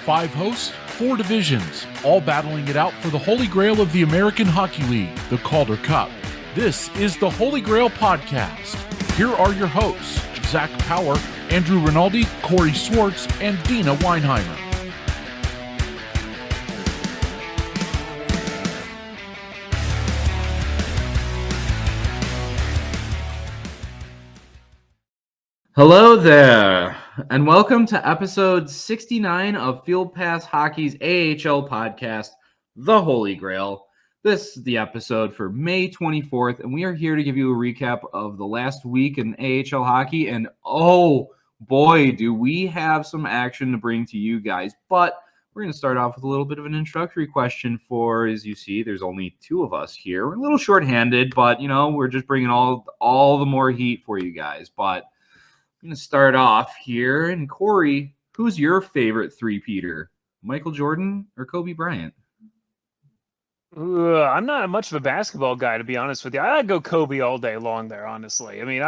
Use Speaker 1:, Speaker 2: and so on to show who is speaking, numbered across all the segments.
Speaker 1: 5 hosts, 4 divisions, all battling it out for the Holy GrAHL of the American Hockey League, the Calder Cup. This is the Holy GrAHL podcast. Here are your hosts, Zach Power, Andrew Rinaldi, Corey Swartz, and Dina Weinheimer.
Speaker 2: Hello there, and welcome to episode 69 of Field Pass Hockey's AHL podcast, The Holy GrAHL. This is the episode for May 24th, and we are here to give you a recap of the last week in AHL hockey, and oh boy, do we have some action to bring to you guys. But we're going to start off with a little bit of an introductory question for, as you see, there's only 2 of us here. We're a little shorthanded, but, you know, we're just bringing all the more heat for you guys. But I'm going to start off here. And Corey, who's your favorite three-peater? Michael Jordan or Kobe Bryant?
Speaker 3: I'm not much of a basketball guy, to be honest with you. I'd go Kobe all day long there, honestly. I mean,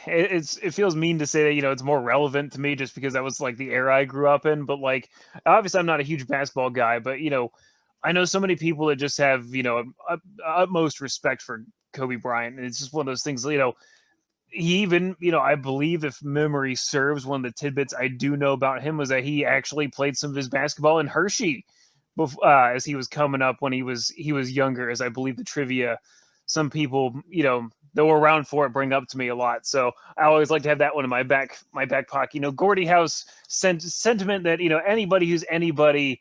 Speaker 3: it feels mean to say that, you know, it's more relevant to me just because that was like the era I grew up in. But like, obviously I'm not a huge basketball guy, but, you know, I know so many people that just have, you know, utmost respect for Kobe Bryant. And it's just one of those things, you know, he even, you know, I believe if memory serves, one of the tidbits I do know about him was that he actually played some of his basketball in Hershey as he was coming up when he was younger, as I believe the trivia some people, you know, that were around for it bring up to me a lot. So I always like to have that one in my back pocket. You know, Gordie House sentiment that, you know, anybody who's anybody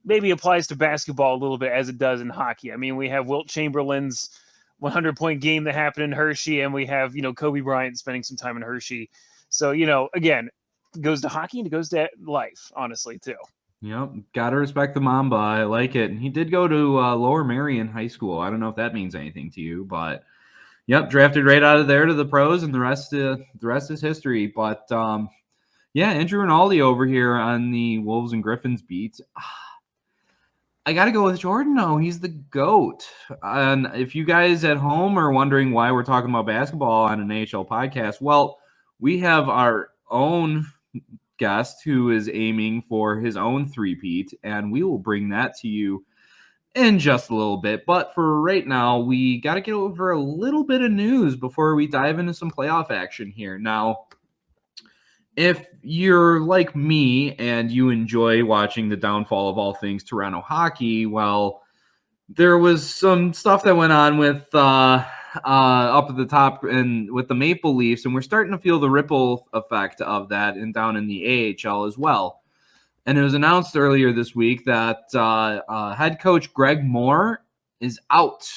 Speaker 3: maybe applies to basketball a little bit as it does in hockey. I mean, we have Wilt Chamberlain's 100-point game that happened in Hershey, and we have, you know, Kobe Bryant spending some time in Hershey. So, you know, again, it goes to hockey and it goes to life, honestly, too.
Speaker 2: Yep, gotta respect the Mamba. I like it. And he did go to Lower Merion High School. I don't know if that means anything to you, but yep, drafted right out of there to the pros, and the rest is history. But yeah, Andrew Rinaldi over here on the Wolves and Griffins beat. I got to go with Jordan, though. He's the GOAT. And if you guys at home are wondering why we're talking about basketball on an AHL podcast, well, we have our own guest who is aiming for his own three-peat, and we will bring that to you in just a little bit. But for right now, we got to get over a little bit of news before we dive into some playoff action here. Now, if you're like me and you enjoy watching the downfall of all things Toronto hockey, well, there was some stuff that went on with up at the top and with the Maple Leafs, and we're starting to feel the ripple effect of that and down in the AHL as well. And it was announced earlier this week that head coach Greg Moore is out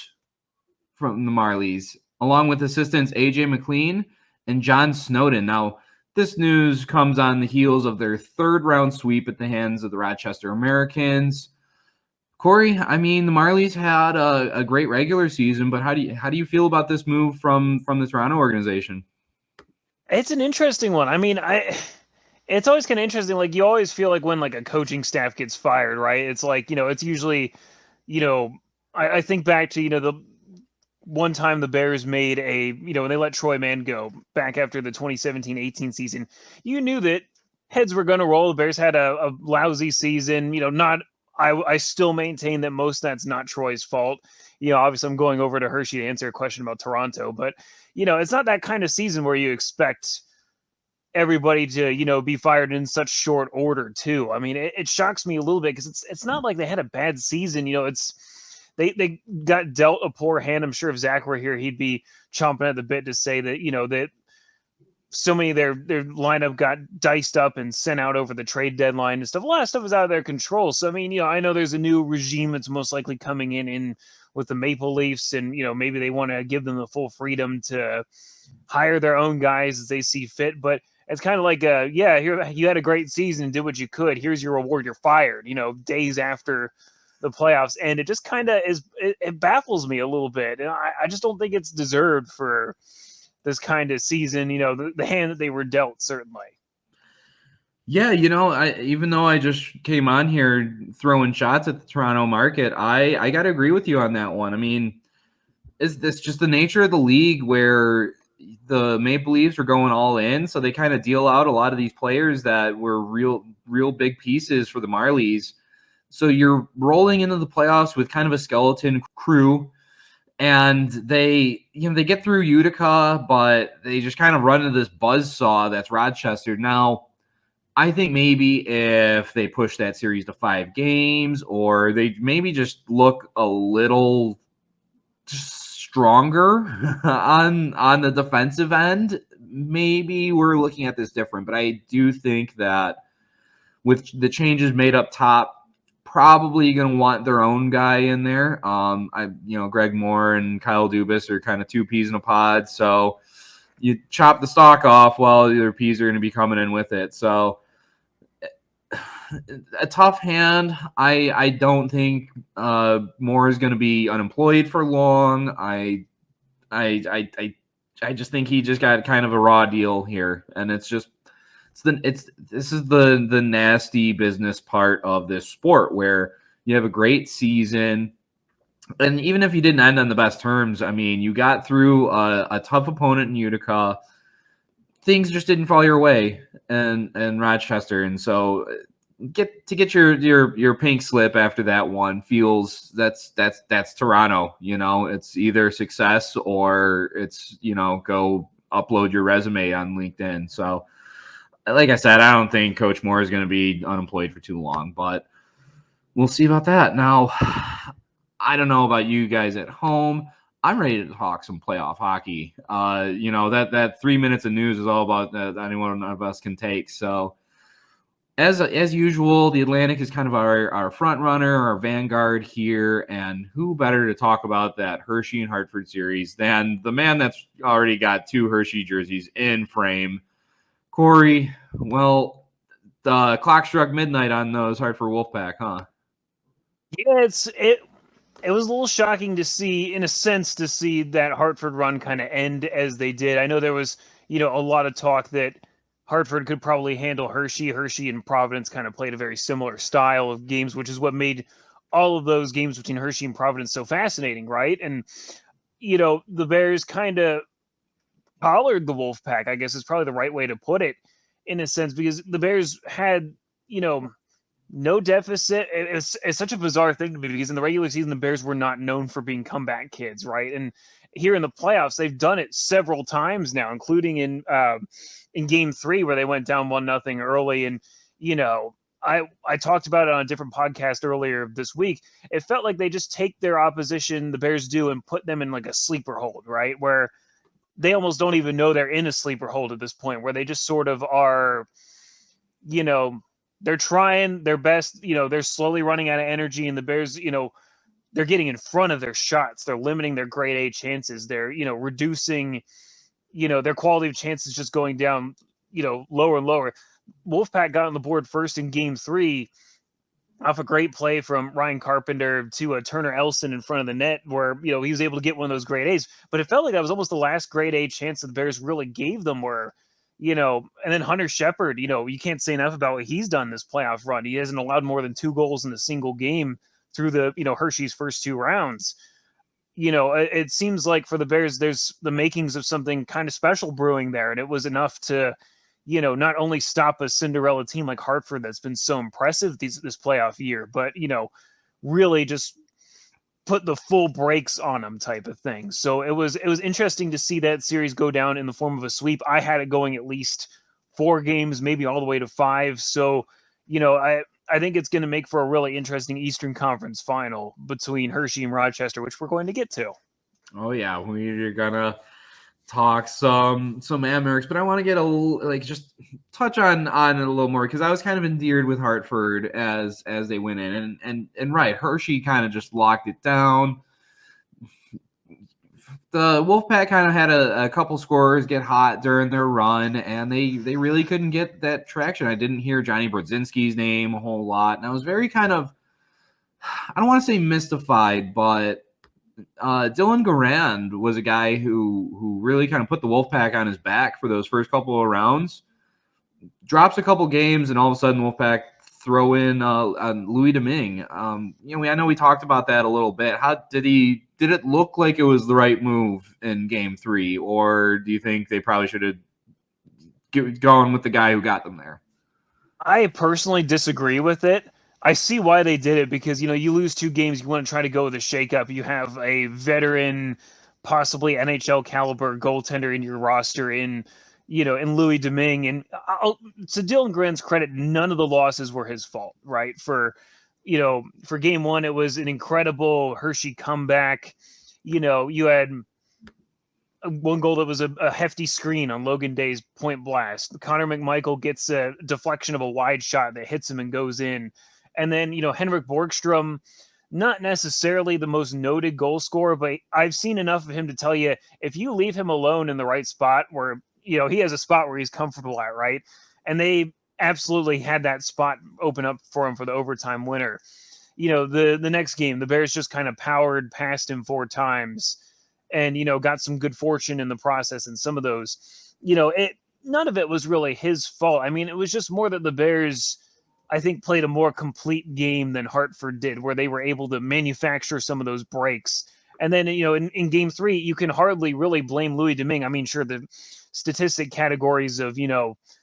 Speaker 2: from the Marlies, along with assistants AJ McLean and John Snowden. Now, this news comes on the heels of their 3rd-round sweep at the hands of the Rochester Americans. Corey, I mean, the Marlies had a great regular season, but how do you feel about this move from the Toronto organization?
Speaker 3: It's an interesting one. I mean, it's always kind of interesting. Like, you always feel like when like a coaching staff gets fired, right? It's like, you know, it's usually, you know, I think back to, you know, the one time the Bears made when they let Troy Mann go back after the 2017-18 season, you knew that heads were going to roll. The Bears had a lousy season, you know, I still maintain that most of that's not Troy's fault. You know, obviously I'm going over to Hershey to answer a question about Toronto, but, you know, it's not that kind of season where you expect everybody to, you know, be fired in such short order too. I mean, it shocks me a little bit because it's not like they had a bad season. You know, they got dealt a poor hand. I'm sure if Zach were here, he'd be chomping at the bit to say that, you know, that so many of their lineup got diced up and sent out over the trade deadline and stuff. A lot of stuff was out of their control. So, I mean, you know, I know there's a new regime that's most likely coming in with the Maple Leafs, and, you know, maybe they want to give them the full freedom to hire their own guys as they see fit. But it's kind of like, here, you had a great season, did what you could. Here's your reward. You're fired, you know, days after the playoffs. And it just kind of it baffles me a little bit. And I just don't think it's deserved for this kind of season, you know, the hand that they were dealt, certainly.
Speaker 2: Yeah, you know, even though I just came on here throwing shots at the Toronto market, I got to agree with you on that one. I mean, is this just the nature of the league where the Maple Leafs were going all in, so they kind of deal out a lot of these players that were real big pieces for the Marlies. So you're rolling into the playoffs with kind of a skeleton crew, and they get through Utica, but they just kind of run into this buzzsaw that's Rochester. Now, I think maybe if they push that series to 5 games, or they maybe just look a little stronger on the defensive end, maybe we're looking at this different. But I do think that with the changes made up top, probably going to want their own guy in there. Greg Moore and Kyle Dubas are kind of 2 peas in a pod. So you chop the stalk off while the other peas are going to be coming in with it. So a tough hand. I don't think Moore is going to be unemployed for long. I just think he just got kind of a raw deal here, and this is the nasty business part of this sport, where you have a great season, and even if you didn't end on the best terms, I mean, you got through a tough opponent in Utica. Things just didn't fall your way in Rochester, and so get your pink slip after that one feels that's Toronto. It's either success or it's go upload your resume on LinkedIn. So, like I said, I don't think Coach Moore is going to be unemployed for too long, but we'll see about that. Now, I don't know about you guys at home. I'm ready to talk some playoff hockey. That 3 minutes of news is all about that anyone of us can take. So, as usual, the Atlantic is kind of our front runner, our vanguard here, and who better to talk about that Hershey and Hartford series than the man that's already got 2 Hershey jerseys in frame, Corey. Well, the clock struck midnight on those Hartford Wolfpack, huh?
Speaker 3: Yeah, it was a little shocking to see, in a sense, to see that Hartford run kind of end as they did. I know there was, a lot of talk that Hartford could probably handle Hershey. Hershey and Providence kind of played a very similar style of games, which is what made all of those games between Hershey and Providence so fascinating, right? And, the Bears kind of collared the Wolfpack, I guess is probably the right way to put it, in a sense, because the Bears had, no deficit. It's such a bizarre thing to me, because in the regular season, the Bears were not known for being comeback kids, right? And here in the playoffs, they've done it several times now, including in Game 3 where they went down 1-0 early. And I talked about it on a different podcast earlier this week. It felt like they just take their opposition, the Bears do, and put them in like a sleeper hold, right? Where they almost don't even know they're in a sleeper hold at this point, where they just sort of are, they're trying their best, they're slowly running out of energy, and the Bears, they're getting in front of their shots. They're limiting their grade A chances. They're, reducing, their quality of chances just going down, lower and lower. Wolfpack got on the board first in Game 3 off a great play from Ryan Carpenter to Turner Elson in front of the net, where, he was able to get one of those grade A's. But it felt like that was almost the last grade A chance that the Bears really gave them, where, and then Hunter Shepard, you can't say enough about what he's done this playoff run. He hasn't allowed more than 2 goals in a single game through the, Hershey's first 2 rounds. It seems like for the Bears, there's the makings of something kind of special brewing there. And it was enough to, not only stop a Cinderella team like Hartford that's been so impressive this playoff year, but, really just put the full brakes on them type of thing. So it was interesting to see that series go down in the form of a sweep. I had it going at least 4 games, maybe all the way to 5. So, I think it's going to make for a really interesting Eastern Conference final between Hershey and Rochester, which we're going to get to.
Speaker 2: Oh yeah, we're gonna talk some Amherst, but I want to get just touch on it a little more, because I was kind of endeared with Hartford as they went in, and right, Hershey kind of just locked it down. The Wolfpack kind of had a couple scorers get hot during their run, and they really couldn't get that traction. I didn't hear Johnny Brodzinski's name a whole lot, and I was very kind of, I don't want to say mystified, but Dylan Garand was a guy who really kind of put the Wolfpack on his back for those first couple of rounds. Drops a couple games, and all of a sudden Wolfpack throw in Louis Domingue. I know we talked about that a little bit. How did he did it look like it was the right move in Game 3, or do you think they probably should have gone with the guy who got them there?
Speaker 3: I personally disagree with it. I see why they did it because, you lose 2 games, you want to try to go with a shakeup. You have a veteran, possibly NHL caliber goaltender in your roster in Louis Domingue. And to Dylan Grant's credit, none of the losses were his fault, right? For Game 1, it was an incredible Hershey comeback. You had one goal that was a hefty screen on Logan Day's point blast. Connor McMichael gets a deflection of a wide shot that hits him and goes in. And then, Henrik Borgstrom, not necessarily the most noted goal scorer, but I've seen enough of him to tell you, if you leave him alone in the right spot where, he has a spot where he's comfortable at, right? And they absolutely had that spot open up for him for the overtime winner. The next game, the Bears just kind of powered past him 4 times and, got some good fortune in the process. And some of those, none of it was really his fault. I mean, it was just more that the Bears, I think, played a more complete game than Hartford did, where they were able to manufacture some of those breaks. And then, in Game 3, you can hardly really blame Louis Domingue. I mean, sure, the statistic categories of,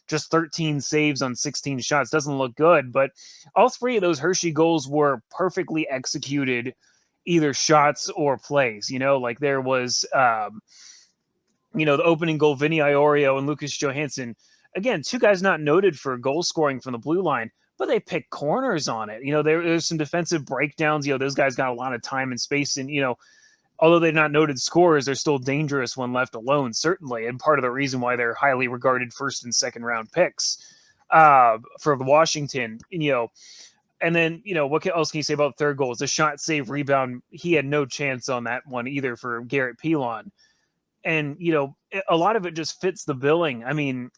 Speaker 3: just 13 saves on 16 shots doesn't look good, but all 3 of those Hershey goals were perfectly executed, either shots or plays. Like there was, the opening goal, Vinny Iorio and Lucas Johansson. Again, 2 guys not noted for goal scoring from the blue line, but they picked corners on it. There's some defensive breakdowns. Those guys got a lot of time and space, and although they're not noted scorers, they're still dangerous when left alone, certainly, and part of the reason why they're highly regarded first and second round picks for Washington. And then, what else can you say about third goal? It's a shot, save, rebound. He had no chance on that one either for Garrett Pilon. And, a lot of it just fits the billing. I mean,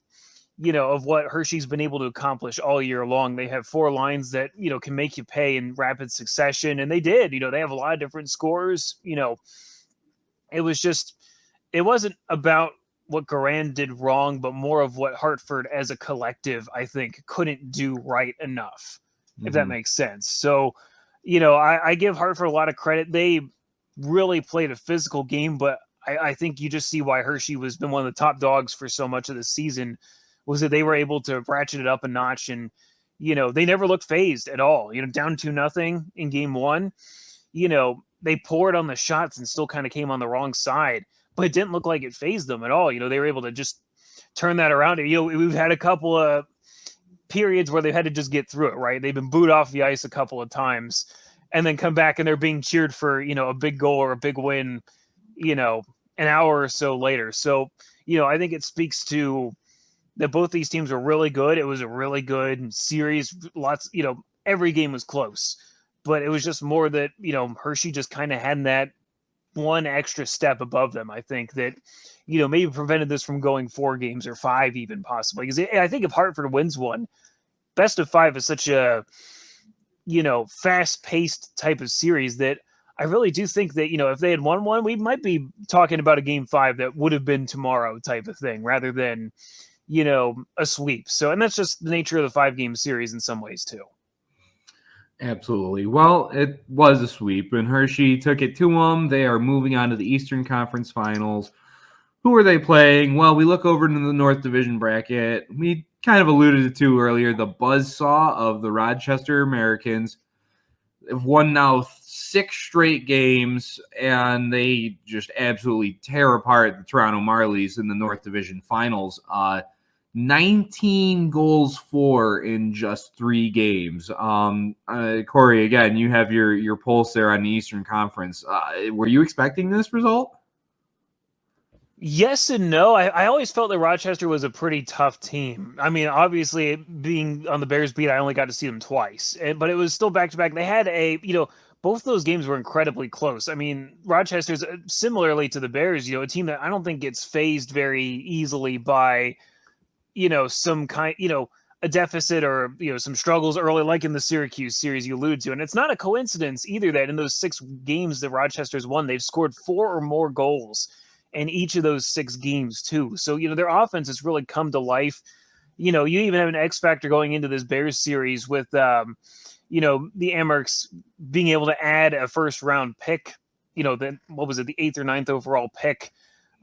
Speaker 3: of what Hershey's been able to accomplish all year long. They have 4 lines that, can make you pay in rapid succession. And they did. They have a lot of different scores. It wasn't about what Garand did wrong, but more of what Hartford as a collective, I think, couldn't do right enough, if that makes sense. So, I give Hartford a lot of credit. They really played a physical game, but I think you just see why Hershey has been one of the top dogs for so much of the season, was that they were able to ratchet it up a notch. And, they never looked phased at all. Down 2-0 in Game 1, they poured on the shots and still kind of came on the wrong side, but it didn't look like it phased them at all. They were able to just turn that around. We've had a couple of periods where they've had to just get through it, right? They've been booed off the ice a couple of times and then come back and they're being cheered for, a big goal or a big win, an hour or so later. So, I think it speaks to that both these teams were really good. It was a really good series. Every game was close, but it was just more that, Hershey just kind of had that one extra step above them. I think that, maybe prevented this from going 4 games or 5 even possibly. Because I think if Hartford wins one, best of 5 is such a, fast-paced type of series that I really do think that, if they had won one, we might be talking about a Game 5 that would have been tomorrow type of thing rather than, a sweep. So, and that's just the nature of the 5-game series in some ways too.
Speaker 2: Absolutely. Well, it was a sweep, and Hershey took it to them. They are moving on to the Eastern Conference Finals. Who are they playing? Well, we look over into the North Division bracket. We kind of alluded to earlier the buzzsaw of the Rochester Americans. They've won now 6 straight games, and they just absolutely tear apart the Toronto Marlies in the North Division Finals. 19 goals for in just 3 games. Corey, again, you have your pulse there on the Eastern Conference. Were you expecting this result?
Speaker 3: Yes and no. I always felt that Rochester was a pretty tough team. I mean, obviously, being on the Bears beat, I only got to see them twice, but it was still back-to-back. They had both those games were incredibly close. I mean, Rochester's similarly to the Bears, a team that I don't think gets phased very easily by some kind, a deficit or, some struggles early, like in the Syracuse series you alluded to. And it's not a coincidence either that in those 6 games that Rochester's won, they've scored 4 or more goals in each of those 6 games too. So, their offense has really come to life. You even have an X factor going into this Bears series with, the Amerks being able to add a first round pick what was it, the 8th or 9th overall pick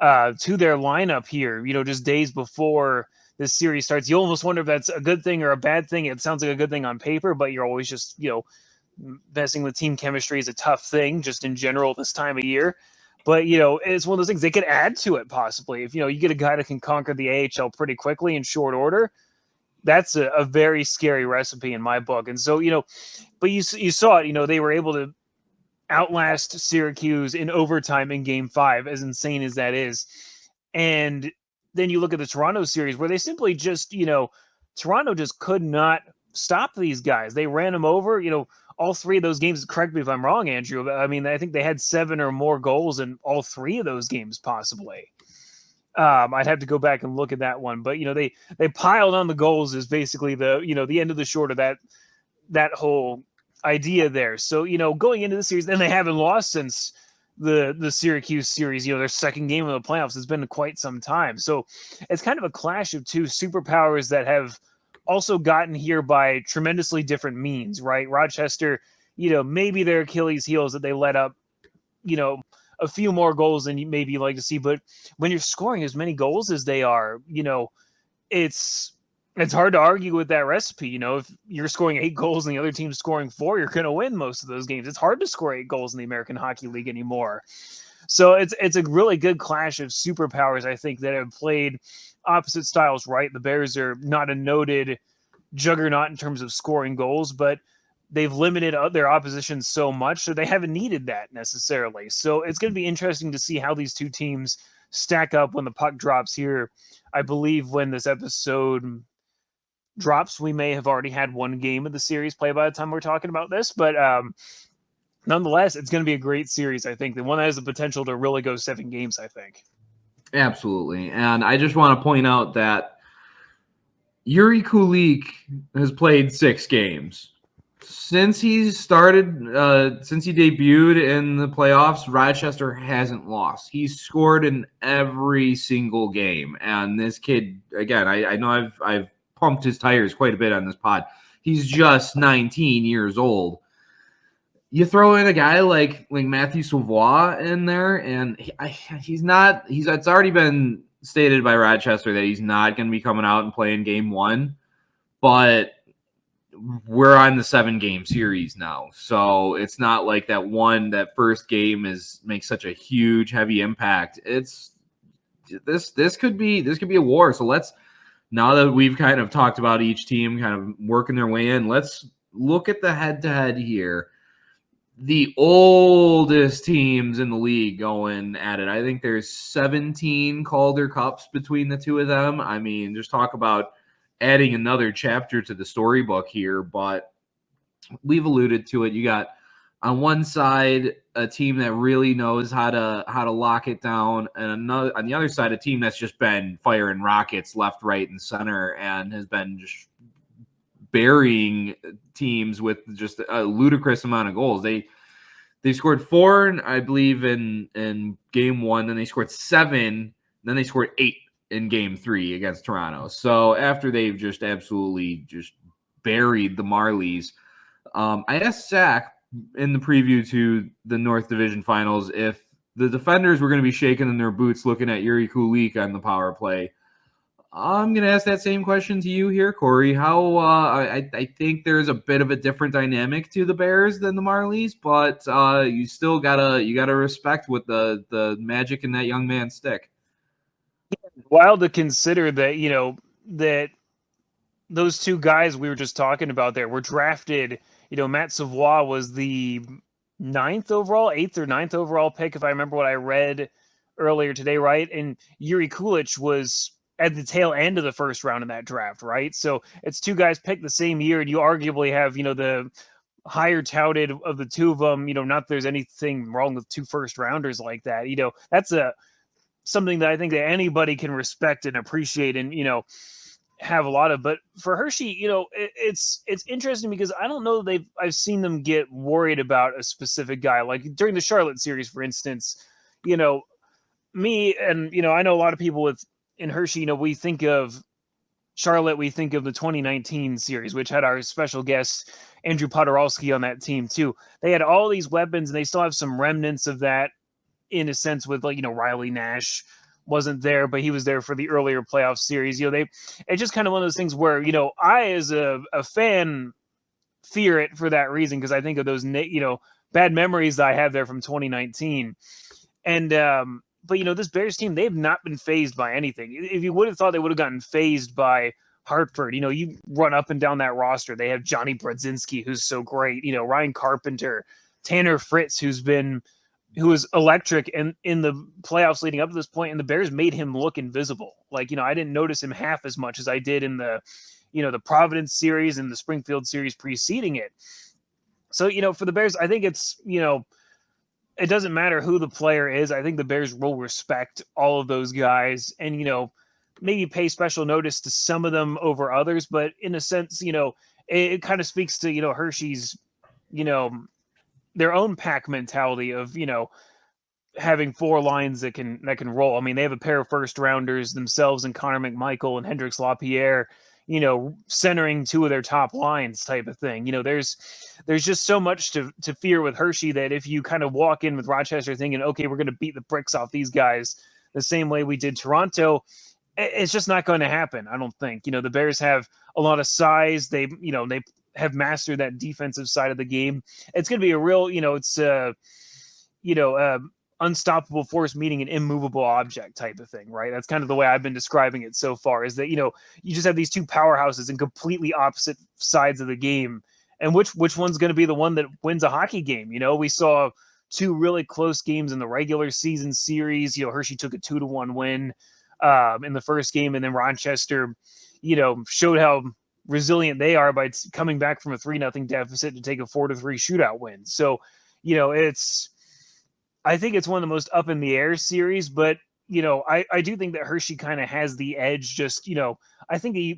Speaker 3: to their lineup here, just days before this series starts. You almost wonder if that's a good thing or a bad thing. It sounds like a good thing on paper, but you're always just, messing with team chemistry is a tough thing just in general this time of year. But, it's one of those things they could add to it possibly. If, you get a guy that can conquer the AHL pretty quickly in short order, that's a very scary recipe in my book. And so, but you saw it, they were able to outlast Syracuse in overtime in Game 5, as insane as that is. And then you look at the Toronto series where they simply just, Toronto just could not stop these guys. They ran them over, all three of those games. Correct me if I'm wrong, Andrew. I mean, I think they had 7 or more goals in all 3 of those games, possibly. I'd have to go back and look at that one, but they piled on the goals is basically the the end of the short of that whole idea there. So going into the series, and they haven't lost since the Syracuse series. Their second game of the playoffs has been quite some time. So it's kind of a clash of two superpowers that have also gotten here by tremendously different means, right? Rochester, maybe their Achilles heels that they let up, a few more goals than you maybe like to see. But when you're scoring as many goals as they are, it's hard to argue with that recipe. If you're scoring 8 goals and the other team's scoring 4, you're going to win most of those games. It's hard to score 8 goals in the American Hockey League anymore. So it's a really good clash of superpowers, I think, that have played opposite styles, right? The Bears are not a noted juggernaut in terms of scoring goals, but they've limited their opposition so much, so they haven't needed that necessarily. So it's going to be interesting to see how these two teams stack up when the puck drops here. I believe when this episode drops, we may have already had one game of the series play by the time we're talking about this, but nonetheless, it's going to be a great series. I think the one that has the potential to really go 7 games, I think.
Speaker 2: Absolutely. And I just want to point out that Jiri Kulich has played 6 games. Since he started, since he debuted in the playoffs, Rochester hasn't lost. He's scored in every single game. And this kid, again, I know I've pumped his tires quite a bit on this pod. He's just 19 years old. You throw in a guy like Matthew Savoie in there, and it's already been stated by Rochester that he's not going to be coming out and playing game 1, but we're on the 7-game series now. So it's not like that first game makes such a huge, heavy impact. It's this could be a war. So now that we've kind of talked about each team kind of working their way in, let's look at the head-to-head here. The oldest teams in the league going at it. I think there's 17 Calder Cups between the two of them. I mean, just talk about adding another chapter to the storybook here, but we've alluded to it. You got on one side a team that really knows how to lock it down, and on the other side a team that's just been firing rockets left, right, and center and has been just burying teams with just a ludicrous amount of goals. They scored 4, I believe, in game 1, then they scored 7, then they scored 8 in game 3 against Toronto. So after they've just absolutely just buried the Marlies, I asked Zach in the preview to the North Division Finals if the defenders were going to be shaking in their boots looking at Jiri Kulich on the power play. I'm going to ask that same question to you here, Corey. How I think there's a bit of a different dynamic to the Bears than the Marlies, but you still gotta respect what the magic in that young man's stick.
Speaker 3: Wild to consider that that those two guys we were just talking about there were drafted. Matt Savoie was the 8th or 9th overall pick, if I remember what I read earlier today, right? And Jiri Kulich was at the tail end of the first round in that draft, right? So it's 2 guys picked the same year, and you arguably have, the higher touted of the 2 of them. Not that there's anything wrong with 2 first rounders like that. That's something that I think that anybody can respect and appreciate and, have a lot of. But for Hershey, it's interesting because I don't know that I've seen them get worried about a specific guy. Like during the Charlotte series, for instance, me and, I know a lot of people in Hershey, we think of Charlotte, we think of the 2019 series, which had our special guest Andrew Poturalski on that team too. They had all these weapons, and they still have some remnants of that in a sense with, like, Riley Nash wasn't there, but he was there for the earlier playoff series. It's just kind of one of those things where, I as a fan fear it for that reason, because I think of those, bad memories I have there from 2019. And, but, this Bears team, they've not been phased by anything. If you would have thought they would have gotten phased by Hartford, you run up and down that roster. They have Johnny Brodzinski, who's so great, Ryan Carpenter, Tanner Fritz, who was electric in the playoffs leading up to this point, and the Bears made him look invisible. Like, I didn't notice him half as much as I did in the, the Providence series and the Springfield series preceding it. So, for the Bears, I think it's, it doesn't matter who the player is. I think the Bears will respect all of those guys and, maybe pay special notice to some of them over others. But in a sense, it kind of speaks to, Hershey's, their own pack mentality of, having four lines that can roll. I mean, they have a pair of first rounders themselves and Connor McMichael and Hendrix LaPierre, centering two of their top lines type of thing. There's just so much to fear with Hershey that if you kind of walk in with Rochester thinking, okay, we're going to beat the bricks off these guys the same way we did Toronto, it's just not going to happen. I don't think. The Bears have a lot of size. They have mastered that defensive side of the game. It's going to be a real, unstoppable force meeting an immovable object type of thing, right? That's kind of the way I've been describing it so far, is that, you just have these two powerhouses in completely opposite sides of the game. And which one's going to be the one that wins a hockey game? We saw two really close games in the regular season series. Hershey took a 2-1 win in the first game, and then Rochester, showed how resilient they are by coming back from a 3-0 deficit to take a 4-3 shootout win. So, I think it's one of the most up in the air series, but, I do think that Hershey kind of has the edge. Just, I think that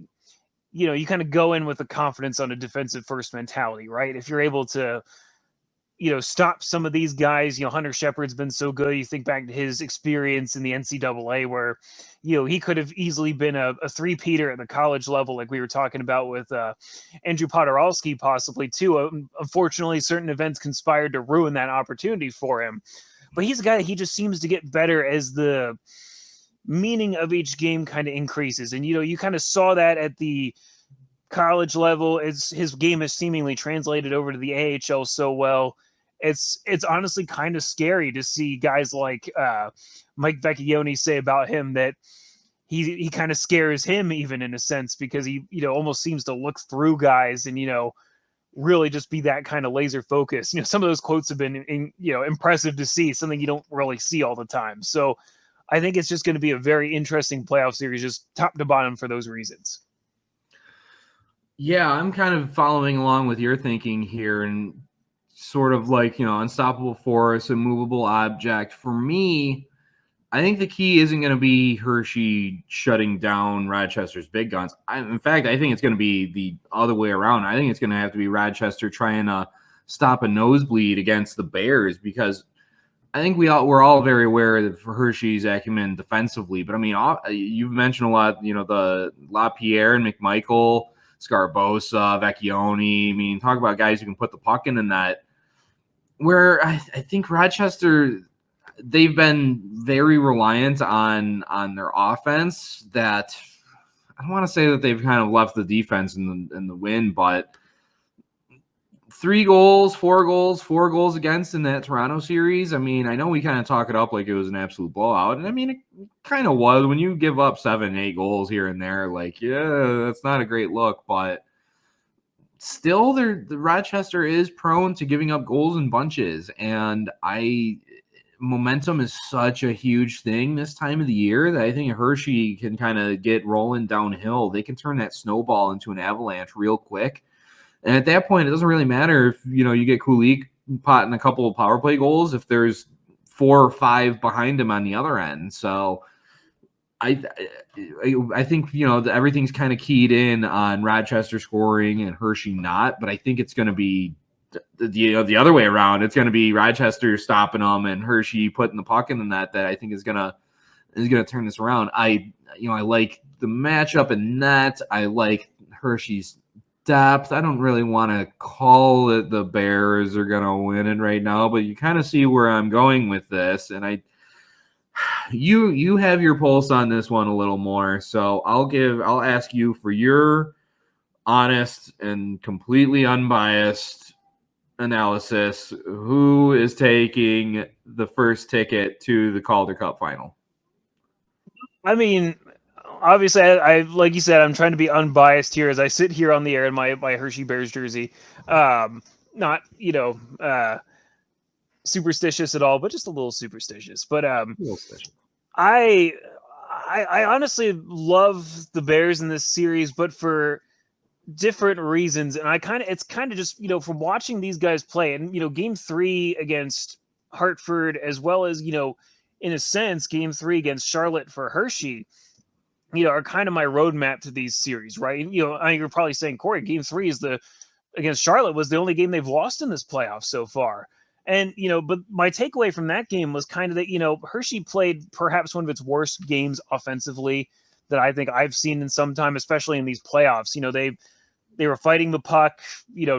Speaker 3: you kind of go in with the confidence on a defensive first mentality, right? If you're able to, stop some of these guys, Hunter Shepard's been so good. You think back to his experience in the NCAA where, he could have easily been a three-peater at the college level, like we were talking about with Andrew Poturalski possibly too. Unfortunately, certain events conspired to ruin that opportunity for him. But he's a guy that he just seems to get better as the meaning of each game kind of increases. And, you kind of saw that at the college level. His game has seemingly translated over to the AHL so well. It's honestly kind of scary to see guys like Mike Vecchione say about him that he kind of scares him, even in a sense, because he, almost seems to look through guys and, really just be that kind of laser focused. Some of those quotes have been, impressive to see, something you don't really see all the time. So I think it's just going to be a very interesting playoff series, just top to bottom for those reasons.
Speaker 2: Yeah, I'm kind of following along with your thinking here, and sort of like, unstoppable force, immovable object. For me, I think the key isn't going to be Hershey shutting down Rochester's big guns. In fact, I think it's going to be the other way around. I think it's going to have to be Rochester trying to stop a nosebleed against the Bears, because I think we're all very aware of Hershey's acumen defensively. But I mean, you've mentioned a lot, the LaPierre and McMichael, Scarbosa, Vecchione. I mean, talk about guys who can put the puck in the net. Where I think Rochester, they've been very reliant on their offense. That I don't want to say that they've kind of left the defense in the win, but 4 goals against in that Toronto series. I mean, I know we kind of talk it up like it was an absolute blowout, and I mean, it kind of was. When you give up 7-8 goals here and there, like, yeah, that's not a great look, but still, the Rochester is prone to giving up goals in bunches, and momentum is such a huge thing this time of the year that I think Hershey can kind of get rolling downhill. They can turn that snowball into an avalanche real quick. And at that point, it doesn't really matter if, you get Kulik potting a couple of power play goals if there's 4 or 5 behind him on the other end. So I think, everything's kind of keyed in on Rochester scoring and Hershey not, but I think it's going to be the other way around. It's going to be Rochester stopping them and Hershey putting the puck in the net. That I think is going to is going to turn this around. I like the matchup in net. I like Hershey's depth. I don't really want to call it the Bears are going to win it right now, but you kind of see where I'm going with this. And you have your pulse on this one a little more. So I'll ask you for your honest and completely unbiased analysis. Who is taking the first ticket to the Calder Cup final?
Speaker 3: I mean, obviously, I like you said, I'm trying to be unbiased here as I sit here on the air in my Hershey Bears jersey. Not superstitious at all, but just a little superstitious. But I honestly love the Bears in this series, but for different reasons. And it's kind of just, from watching these guys play and, game 3 against Hartford, as well as, in a sense, game 3 against Charlotte for Hershey, are kind of my roadmap to these series, right? And, you're probably saying, Corey, game 3 against Charlotte was the only game they've lost in this playoff so far. And, but my takeaway from that game was kind of that, Hershey played perhaps one of its worst games offensively that I think I've seen in some time, especially in these playoffs. They were fighting the puck,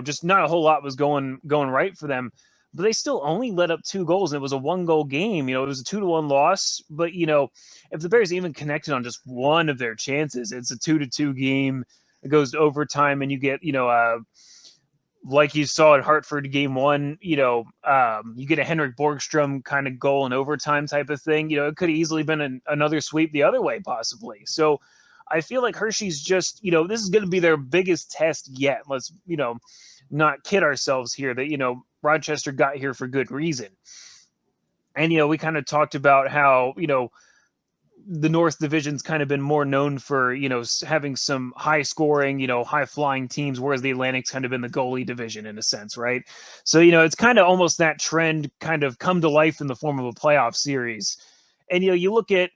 Speaker 3: just not a whole lot was going right for them, but they still only let up 2 goals. And it was a 1-goal game. It was a 2-1 loss, but if the Bears even connected on just one of their chances, it's a 2-2 game. It goes to overtime and you get, like you saw in Hartford game 1, you get a Henrik Borgstrom kind of goal in overtime type of thing. It could have easily been another sweep the other way, possibly. So I feel like Hershey's just, this is going to be their biggest test yet. Let's, not kid ourselves here that, Rochester got here for good reason. And, we kind of talked about how, the North Division's kind of been more known for, having some high scoring, high flying teams, whereas the Atlantic's kind of been the goalie division in a sense, right? So, it's kind of almost that trend kind of come to life in the form of a playoff series. And, you look at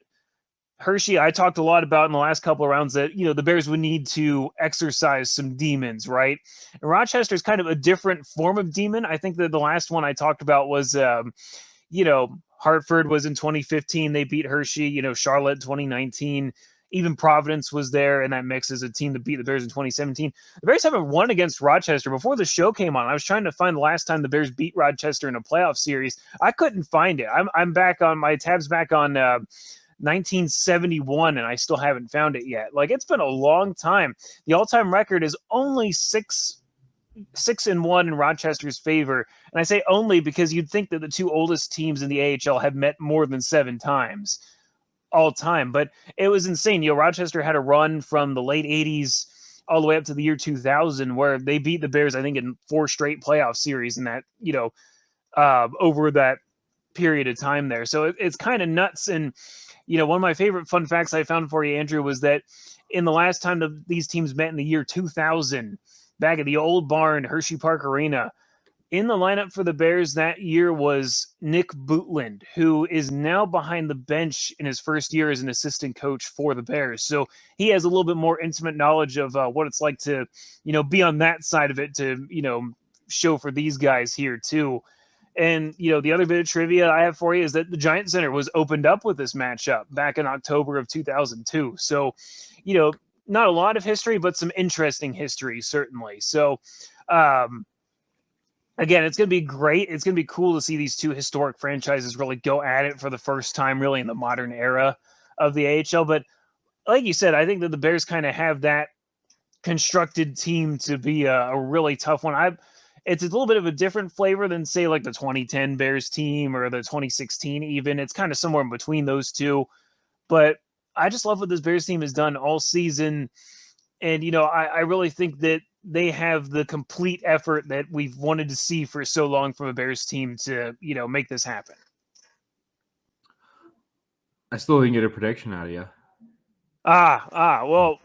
Speaker 3: Hershey, I talked a lot about in the last couple of rounds that, the Bears would need to exercise some demons, right? And Rochester's kind of a different form of demon. I think that the last one I talked about was, Hartford was in 2015. They beat Hershey, Charlotte in 2019. Even Providence was there in that mix as a team that beat the Bears in 2017. The Bears haven't won against Rochester. Before the show came on, I was trying to find the last time the Bears beat Rochester in a playoff series. I couldn't find it. I'm back on my tabs back on 1971, and I still haven't found it yet. Like, it's been a long time. The all-time record is only 6-1 in Rochester's favor. And I say only because you'd think that the 2 oldest teams in the AHL have met more than 7 times all time. But it was insane. Rochester had a run from the late 80s all the way up to the year 2000 where they beat the Bears, I think, in 4 straight playoff series in that, over that period of time there. So it's kind of nuts. And, one of my favorite fun facts I found for you, Andrew, was that in the last time these teams met in the year 2000, back at the old barn, Hershey Park Arena, in the lineup for the Bears that year was Nick Bootland, who is now behind the bench in his first year as an assistant coach for the Bears. So he has a little bit more intimate knowledge of what it's like to, be on that side of it to, show for these guys here too. And, the other bit of trivia I have for you is that the Giant Center was opened up with this matchup back in October of 2002. So, not a lot of history, but some interesting history, certainly. So, again, it's going to be great. It's going to be cool to see these 2 historic franchises really go at it for the first time, really, in the modern era of the AHL. But like you said, I think that the Bears kind of have that constructed team to be a really tough one. It's a little bit of a different flavor than, say, like the 2010 Bears team or the 2016 even. It's kind of somewhere in between those 2. But I just love what this Bears team has done all season. And, I really think that they have the complete effort that we've wanted to see for so long from a Bears team to, make this happen.
Speaker 2: I still didn't get a prediction out of you.
Speaker 3: Well,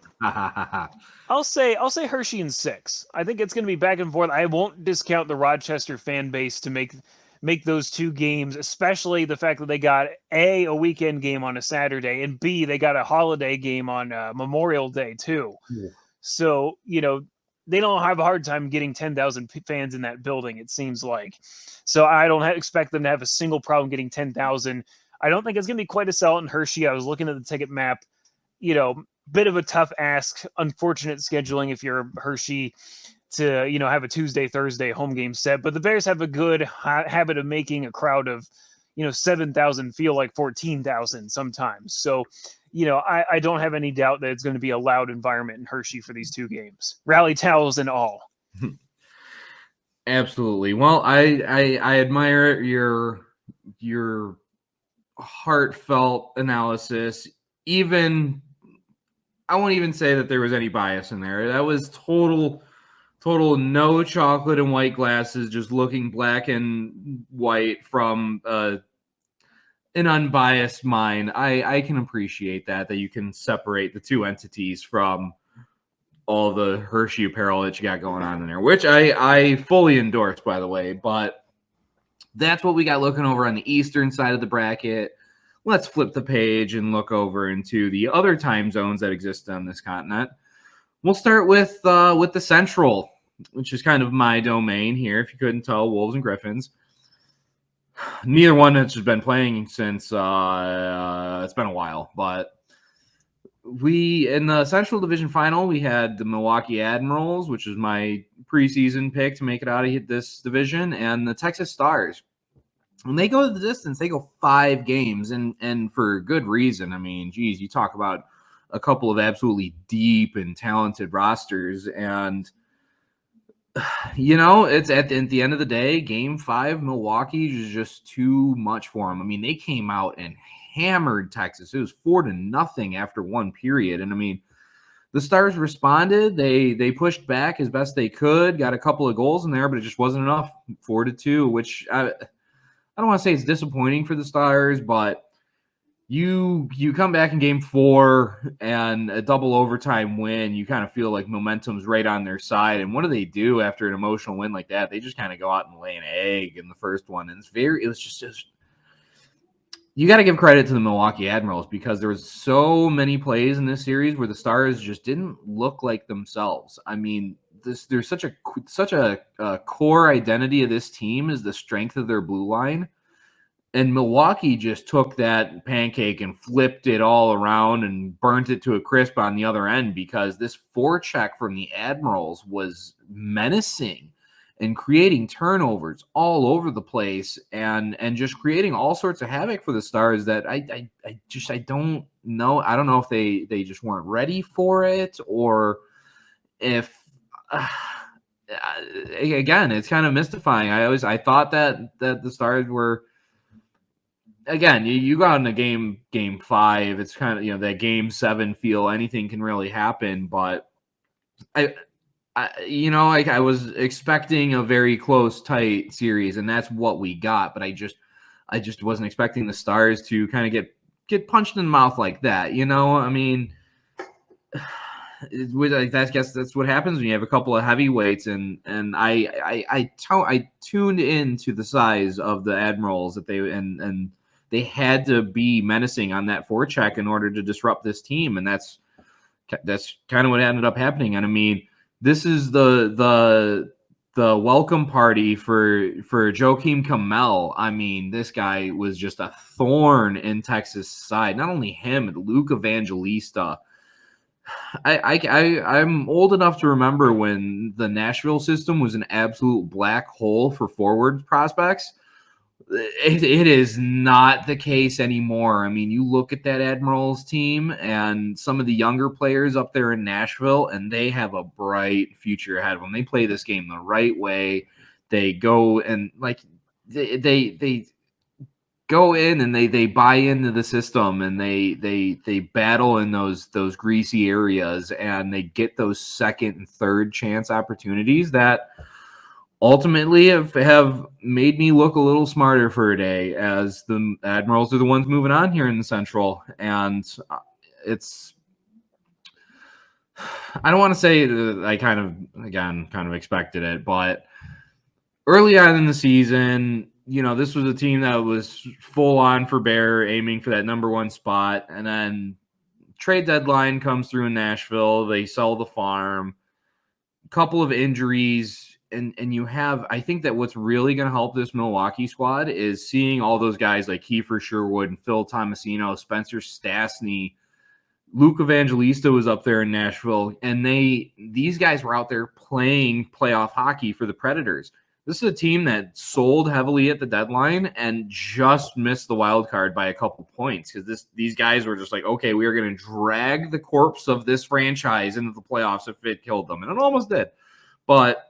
Speaker 3: I'll say Hershey in 6. I think it's going to be back and forth. I won't discount the Rochester fan base to make those 2 games, especially the fact that they got a weekend game on a Saturday, and B, they got a holiday game on Memorial Day too. Yeah. So, they don't have a hard time getting 10,000 fans in that building, it seems like. So I don't expect them to have a single problem getting 10,000. I don't think it's going to be quite a sellout in Hershey. I was looking at the ticket map, bit of a tough ask, unfortunate scheduling if you're Hershey to, have a Tuesday, Thursday home game set. But the Bears have a good habit of making a crowd of, 7,000 feel like 14,000 sometimes. So, I don't have any doubt that it's going to be a loud environment in Hershey for these two games, rally towels and all.
Speaker 2: Absolutely. Well, I admire your heartfelt analysis. Even I won't even say that there was any bias in there. That was total no chocolate and white glasses, just looking black and white from an unbiased mind. I can appreciate that you can separate the two entities from all the Hershey apparel that you got going on in there, which I fully endorse, by the way. But that's what we got looking over on the eastern side of the bracket. Let's flip the page and look over into the other time zones that exist on this continent. We'll start with the Central, which is kind of my domain here. If you couldn't tell, Wolves and Griffins. Neither one has been playing since it's been a while, but we in the Central Division Final, we had the Milwaukee Admirals, which is my preseason pick to make it out of this division, and the Texas Stars. When they go the distance, they go 5 games, and for good reason. I mean, geez, you talk about a couple of absolutely deep and talented rosters, and it's at the end of the day, Game 5, Milwaukee is just too much for them. I mean, they came out and hammered Texas. It was 4-0 after one period, and I mean, the Stars responded. They pushed back as best they could, got a couple of goals in there, but it just wasn't enough. 4-2, which I don't want to say it's disappointing for the Stars, but you come back in Game 4 and a double overtime win, you kind of feel like momentum's right on their side. And what do they do after an emotional win like that? They just kind of go out and lay an egg in the first one. And it was just you got to give credit to the Milwaukee Admirals, because there was so many plays in this series where the Stars just didn't look like themselves. I mean, there's such a core identity of this team is the strength of their blue line. And Milwaukee just took that pancake and flipped it all around and burnt it to a crisp on the other end, because this forecheck from the Admirals was menacing and creating turnovers all over the place and just creating all sorts of havoc for the Stars that I don't know. I don't know if they just weren't ready for it, or if again, it's kind of mystifying. I thought that the Stars were, again, you got in a game 5, it's kind of, that Game 7 feel, anything can really happen. But I was expecting a very close, tight series, and that's what we got. But I just wasn't expecting the Stars to kind of get punched in the mouth like that. I mean, I guess that's what happens when you have a couple of heavyweights. And I tuned into the size of the Admirals that they had to be menacing on that forecheck in order to disrupt this team, and that's kind of what ended up happening. And I mean, this is the welcome party for Joakim Kamel. I mean, this guy was just a thorn in Texas' side. Not only him, but Luke Evangelista. I'm old enough to remember when the Nashville system was an absolute black hole for forward prospects. It is not the case anymore. I mean, you look at that Admirals team and some of the younger players up there in Nashville, and they have a bright future ahead of them. They play this game the right way. They go and they go in and they buy into the system, and they battle in those greasy areas, and they get those second and third chance opportunities that ultimately have made me look a little smarter for a day, as the Admirals are the ones moving on here in the Central. And I don't want to say that I kind of expected it, but early on in the season, this was a team that was full on for Bear, aiming for that number 1 spot. And then trade deadline comes through in Nashville. They sell the farm, couple of injuries, and you have, I think that what's really going to help this Milwaukee squad is seeing all those guys like Kiefer Sherwood and Phil Tomasino, Spencer Stastny, Luke Evangelista was up there in Nashville, and these guys were out there playing playoff hockey for the Predators. This is a team that sold heavily at the deadline and just missed the wild card by a couple points because these guys were just like, okay, we are going to drag the corpse of this franchise into the playoffs if it killed them, and it almost did. But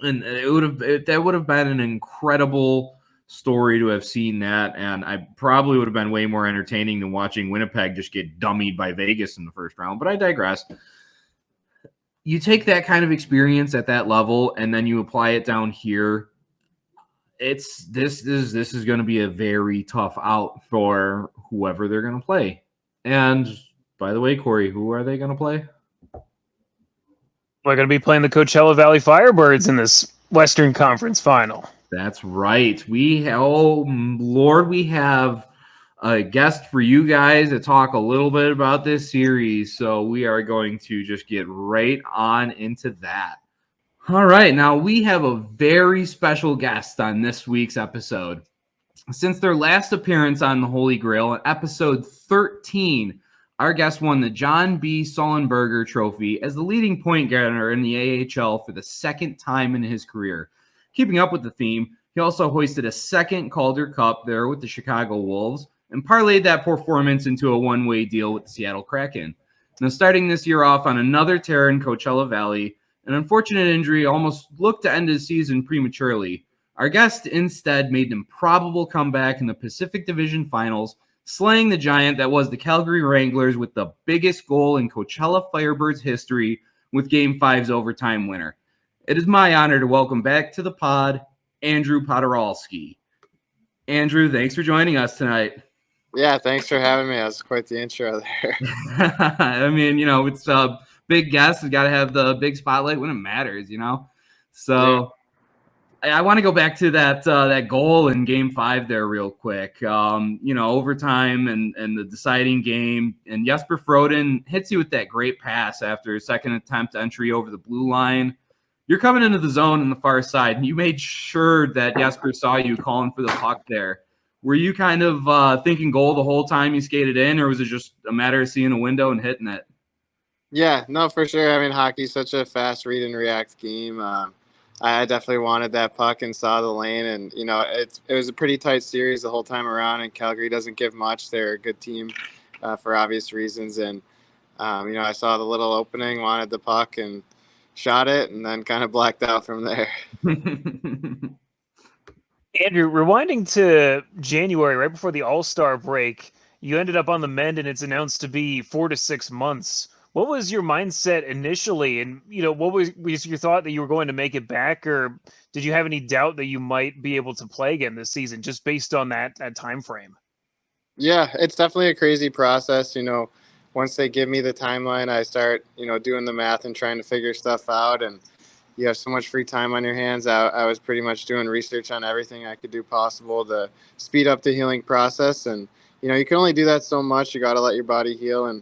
Speaker 2: that would have been an incredible story to have seen that, and I probably would have been way more entertaining than watching Winnipeg just get dummied by Vegas in the first round. But I digress. You take that kind of experience at that level, and then you apply it down here. This is going to be a very tough out for whoever they're going to play. And by the way, Corey, who are they going to play?
Speaker 3: We're going to be playing the Coachella Valley Firebirds in this Western Conference final.
Speaker 2: That's right. We have a guest for you guys to talk a little bit about this series. So we are going to just get right on into that. All right. Now we have a very special guest on this week's episode. Since their last appearance on the Holy GrAHL, episode 13, our guest won the John B. Sullenberger Trophy as the leading point getter in the AHL for the second time in his career. Keeping up with the theme, he also hoisted a second Calder Cup there with the Chicago Wolves and parlayed that performance into a one-way deal with the Seattle Kraken. Now, starting this year off on another tear in Coachella Valley, an unfortunate injury almost looked to end his season prematurely. Our guest instead made an improbable comeback in the Pacific Division Finals, slaying the giant that was the Calgary Wranglers with the biggest goal in Coachella Firebirds history with Game 5's overtime winner. It is my honor to welcome back to the pod, Andrew Poturalski. Andrew, thanks for joining us tonight.
Speaker 4: Yeah, thanks for having me. That was quite the intro there.
Speaker 2: I mean, it's a big guest. It's got to have the big spotlight when it matters, So I want to go back to that goal in Game 5 there real quick. Overtime and the deciding game. And Jesper Froden hits you with that great pass after his second attempt entry over the blue line. You're coming into the zone on the far side, and you made sure that Jesper saw you calling for the puck there. Were you kind of thinking goal the whole time you skated in, or was it just a matter of seeing a window and hitting it?
Speaker 4: Yeah, no, for sure. I mean, hockey's such a fast read and react game. I definitely wanted that puck and saw the lane, and it was a pretty tight series the whole time around. And Calgary doesn't give much; they're a good team for obvious reasons. And I saw the little opening, wanted the puck, and shot it, and then kind of blacked out from there.
Speaker 3: Andrew, rewinding to January, right before the All-Star break, you ended up on the mend, and it's announced to be 4 to 6 months. What was your mindset initially? And, what was your thought that you were going to make it back, or did you have any doubt that you might be able to play again this season just based on that time frame?
Speaker 4: Yeah, it's definitely a crazy process. Once they give me the timeline, I start, doing the math and trying to figure stuff out. And you have so much free time on your hands. I was pretty much doing research on everything I could do possible to speed up the healing process. And, you can only do that so much. You got to let your body heal and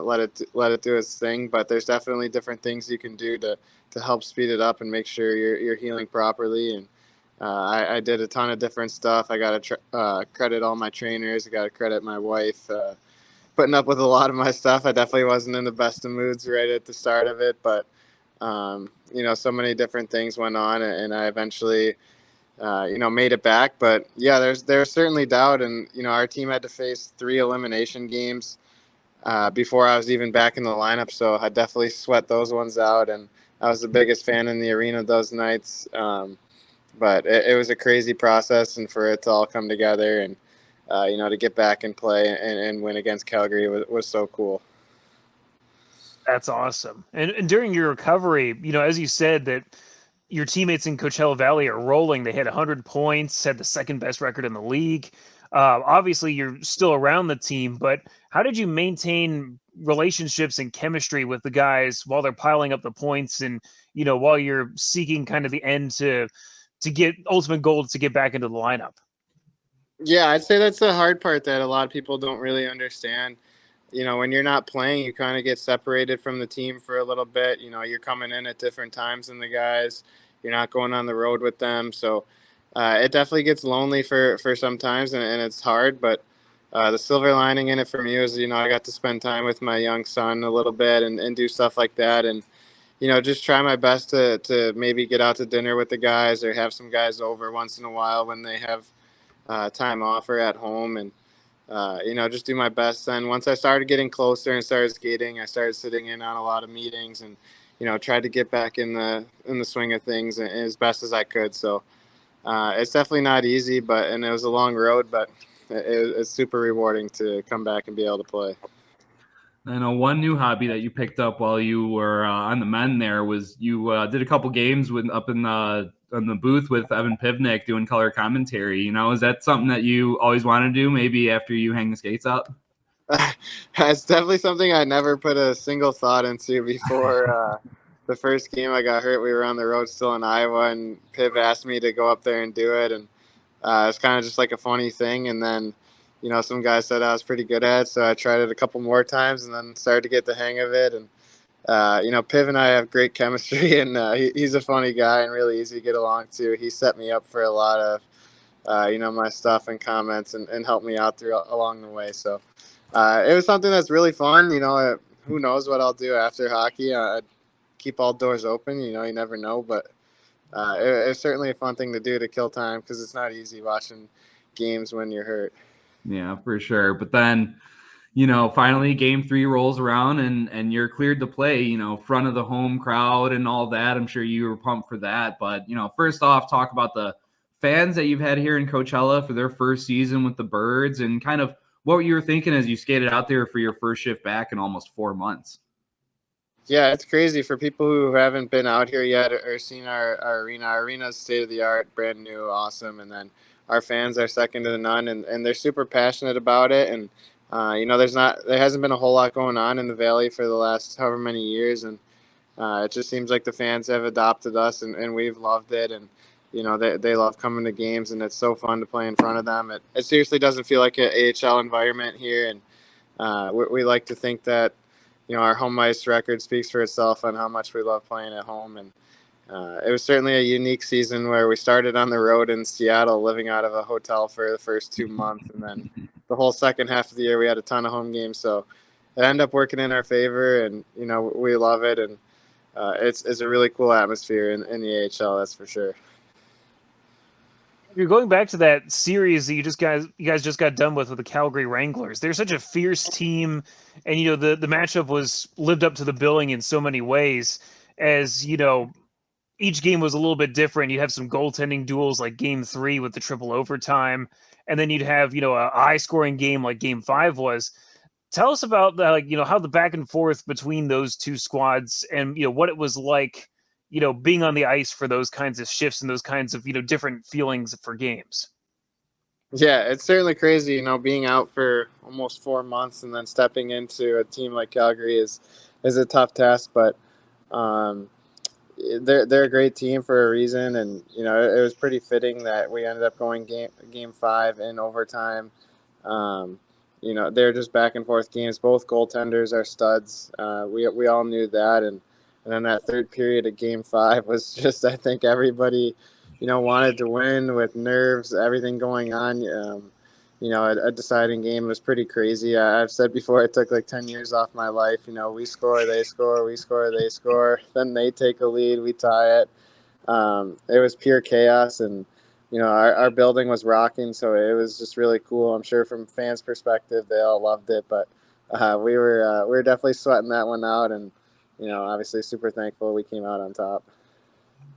Speaker 4: let it do its thing. But there's definitely different things you can do to help speed it up and make sure you're healing properly. And I did a ton of different stuff. I got to credit all my trainers. I got to credit my wife putting up with a lot of my stuff. I definitely wasn't in the best of moods right at the start of it, but so many different things went on, and I eventually made it back. But yeah, there's certainly doubt, and our team had to face 3 elimination games before I was even back in the lineup, so I definitely sweat those ones out, and I was the biggest fan in the arena those nights. But it was a crazy process, and for it to all come together and to get back and play and win against Calgary was so cool.
Speaker 3: That's awesome. And during your recovery, as you said, that your teammates in Coachella Valley are rolling. They had 100 points, had the second best record in the league. Obviously, you're still around the team, but how did you maintain relationships and chemistry with the guys while they're piling up the points and, while you're seeking kind of the end to get ultimate goal to get back into the lineup?
Speaker 4: Yeah, I'd say that's the hard part that a lot of people don't really understand. when you're not playing, you kind of get separated from the team for a little bit. You're coming in at different times than the guys. You're not going on the road with them. So it definitely gets lonely for some times, and it's hard. But the silver lining in it for me was, I got to spend time with my young son a little bit and do stuff like that. And, just try my best to maybe get out to dinner with the guys or have some guys over once in a while when they have time off or at home. And, just do my best. Then once I started getting closer and started skating, I started sitting in on a lot of meetings and, tried to get back in the swing of things as best as I could. So it's definitely not easy, and it was a long road, but it's super rewarding to come back and be able to play.
Speaker 2: I know one new hobby that you picked up while you were on the men there was you did a couple games up in the booth with Evan Pivnik doing color commentary. Is that something that you always want to do maybe after you hang the skates up?
Speaker 4: It's definitely something I never put a single thought into before the first game I got hurt. We were on the road still in Iowa, and Piv asked me to go up there and do it. And it's kind of just like a funny thing. And then, some guys said I was pretty good at it, so I tried it a couple more times and then started to get the hang of it. And, Piv and I have great chemistry, and he's a funny guy and really easy to get along to. He set me up for a lot of, my stuff and comments and helped me out along the way. So it was something that's really fun. Who knows what I'll do after hockey. I keep all doors open. You never know. But it's certainly a fun thing to do to kill time because it's not easy watching games when you're hurt.
Speaker 2: Yeah, for sure. But then, finally game 3 rolls around and you're cleared to play, front of the home crowd and all that. I'm sure you were pumped for that. But, first off, talk about the fans that you've had here in Coachella for their first season with the Birds and kind of what you were thinking as you skated out there for your first shift back in almost 4 months.
Speaker 4: Yeah, it's crazy for people who haven't been out here yet or seen our arena. Our arena is state of the art, brand new, awesome. And then our fans are second to none, and they're super passionate about it. And there hasn't been a whole lot going on in the Valley for the last however many years, and it just seems like the fans have adopted us, and we've loved it. And they love coming to games, and it's so fun to play in front of them. It seriously doesn't feel like an AHL environment here, and we like to think that our home ice record speaks for itself on how much we love playing at home. And it was certainly a unique season where we started on the road in Seattle, living out of a hotel for the first 2 months. And then the whole second half of the year, we had a ton of home games. So it ended up working in our favor, and, we love it. And it's a really cool atmosphere in the AHL, that's for sure.
Speaker 3: You're going back to that series that you guys just got done with the Calgary Wranglers. They're such a fierce team, and the matchup was lived up to the billing in so many ways. As each game was a little bit different. You'd have some goaltending duels like Game 3 with the triple overtime, and then you'd have a high scoring game like Game 5 was. Tell us about how the back and forth between those two squads and what it was like. Being on the ice for those kinds of shifts and those kinds of, different feelings for games.
Speaker 4: Yeah, it's certainly crazy, being out for almost 4 months and then stepping into a team like Calgary is a tough task, but they're a great team for a reason. And, it was pretty fitting that we ended up going game 5 in overtime. They're just back and forth games. Both goaltenders are studs. We all knew that. And then that third period of Game 5 was just, I think everybody, wanted to win with nerves, everything going on. A deciding game was pretty crazy. I've said before, it took like 10 years off my life. We score, they score, we score, they score. Then they take a lead, we tie it. It was pure chaos, and, our building was rocking, so it was just really cool. I'm sure from fans' perspective, they all loved it, but we were definitely sweating that one out, and obviously super thankful we came out on top.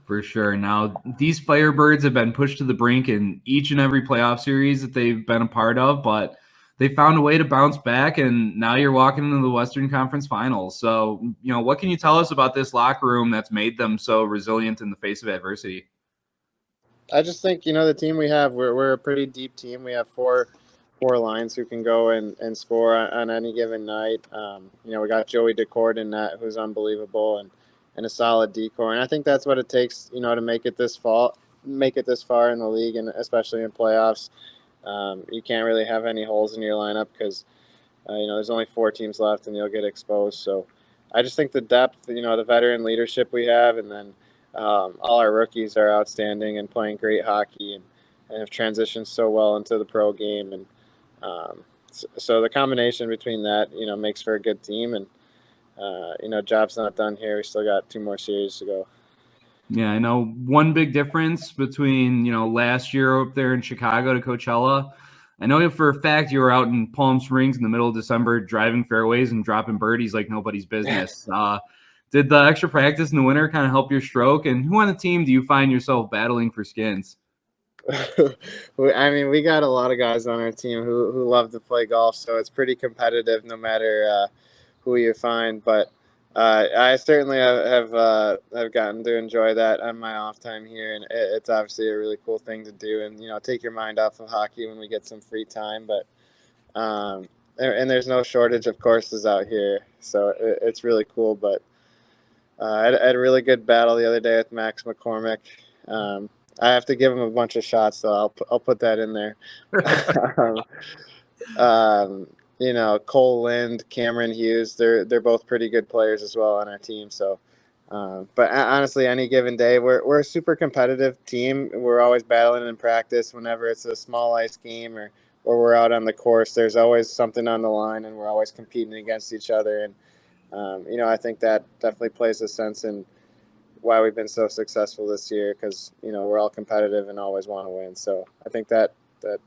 Speaker 2: For sure. Now, these Firebirds have been pushed to the brink in each and every playoff series that they've been a part of, but they found a way to bounce back, and now you're walking into the Western Conference Finals. So, what can you tell us about this locker room that's made them so resilient in the face of adversity?
Speaker 4: I just think, the team we have, we're a pretty deep team. We have four lines who can go and score on any given night. We got Joey Decord in net, who's unbelievable, and a solid decor. And I think that's what it takes, to make it this far in the league, and especially in playoffs. You can't really have any holes in your lineup because, there's only 4 teams left, and you'll get exposed. So I just think the depth, the veteran leadership we have, and then all our rookies are outstanding and playing great hockey and have transitioned so well into the pro game. And so the combination between that, makes for a good team. And, job's not done here. We still got 2 more series to go.
Speaker 2: Yeah, I know one big difference between, last year up there in Chicago to Coachella. I know for a fact you were out in Palm Springs in the middle of December driving fairways and dropping birdies like nobody's business. Did the extra practice in the winter kind of help your stroke? And who on the team do you find yourself battling for skins?
Speaker 4: I mean, we got a lot of guys on our team who love to play golf, so it's pretty competitive no matter who you find. But I certainly have gotten to enjoy that on my off time here, and it's obviously a really cool thing to do, and take your mind off of hockey when we get some free time. But and there's no shortage of courses out here, so it's really cool. But I had a really good battle the other day with Max McCormick. I have to give him a bunch of shots, so I'll put that in there. Cole Lind, Cameron Hughes, they're both pretty good players as well on our team. So, but honestly, any given day, we're a super competitive team. We're always battling in practice. Whenever it's a small ice game or we're out on the course, there's always something on the line, and we're always competing against each other. And I think that definitely plays a sense in why we've been so successful this year, because we're all competitive and always want to win. So I think that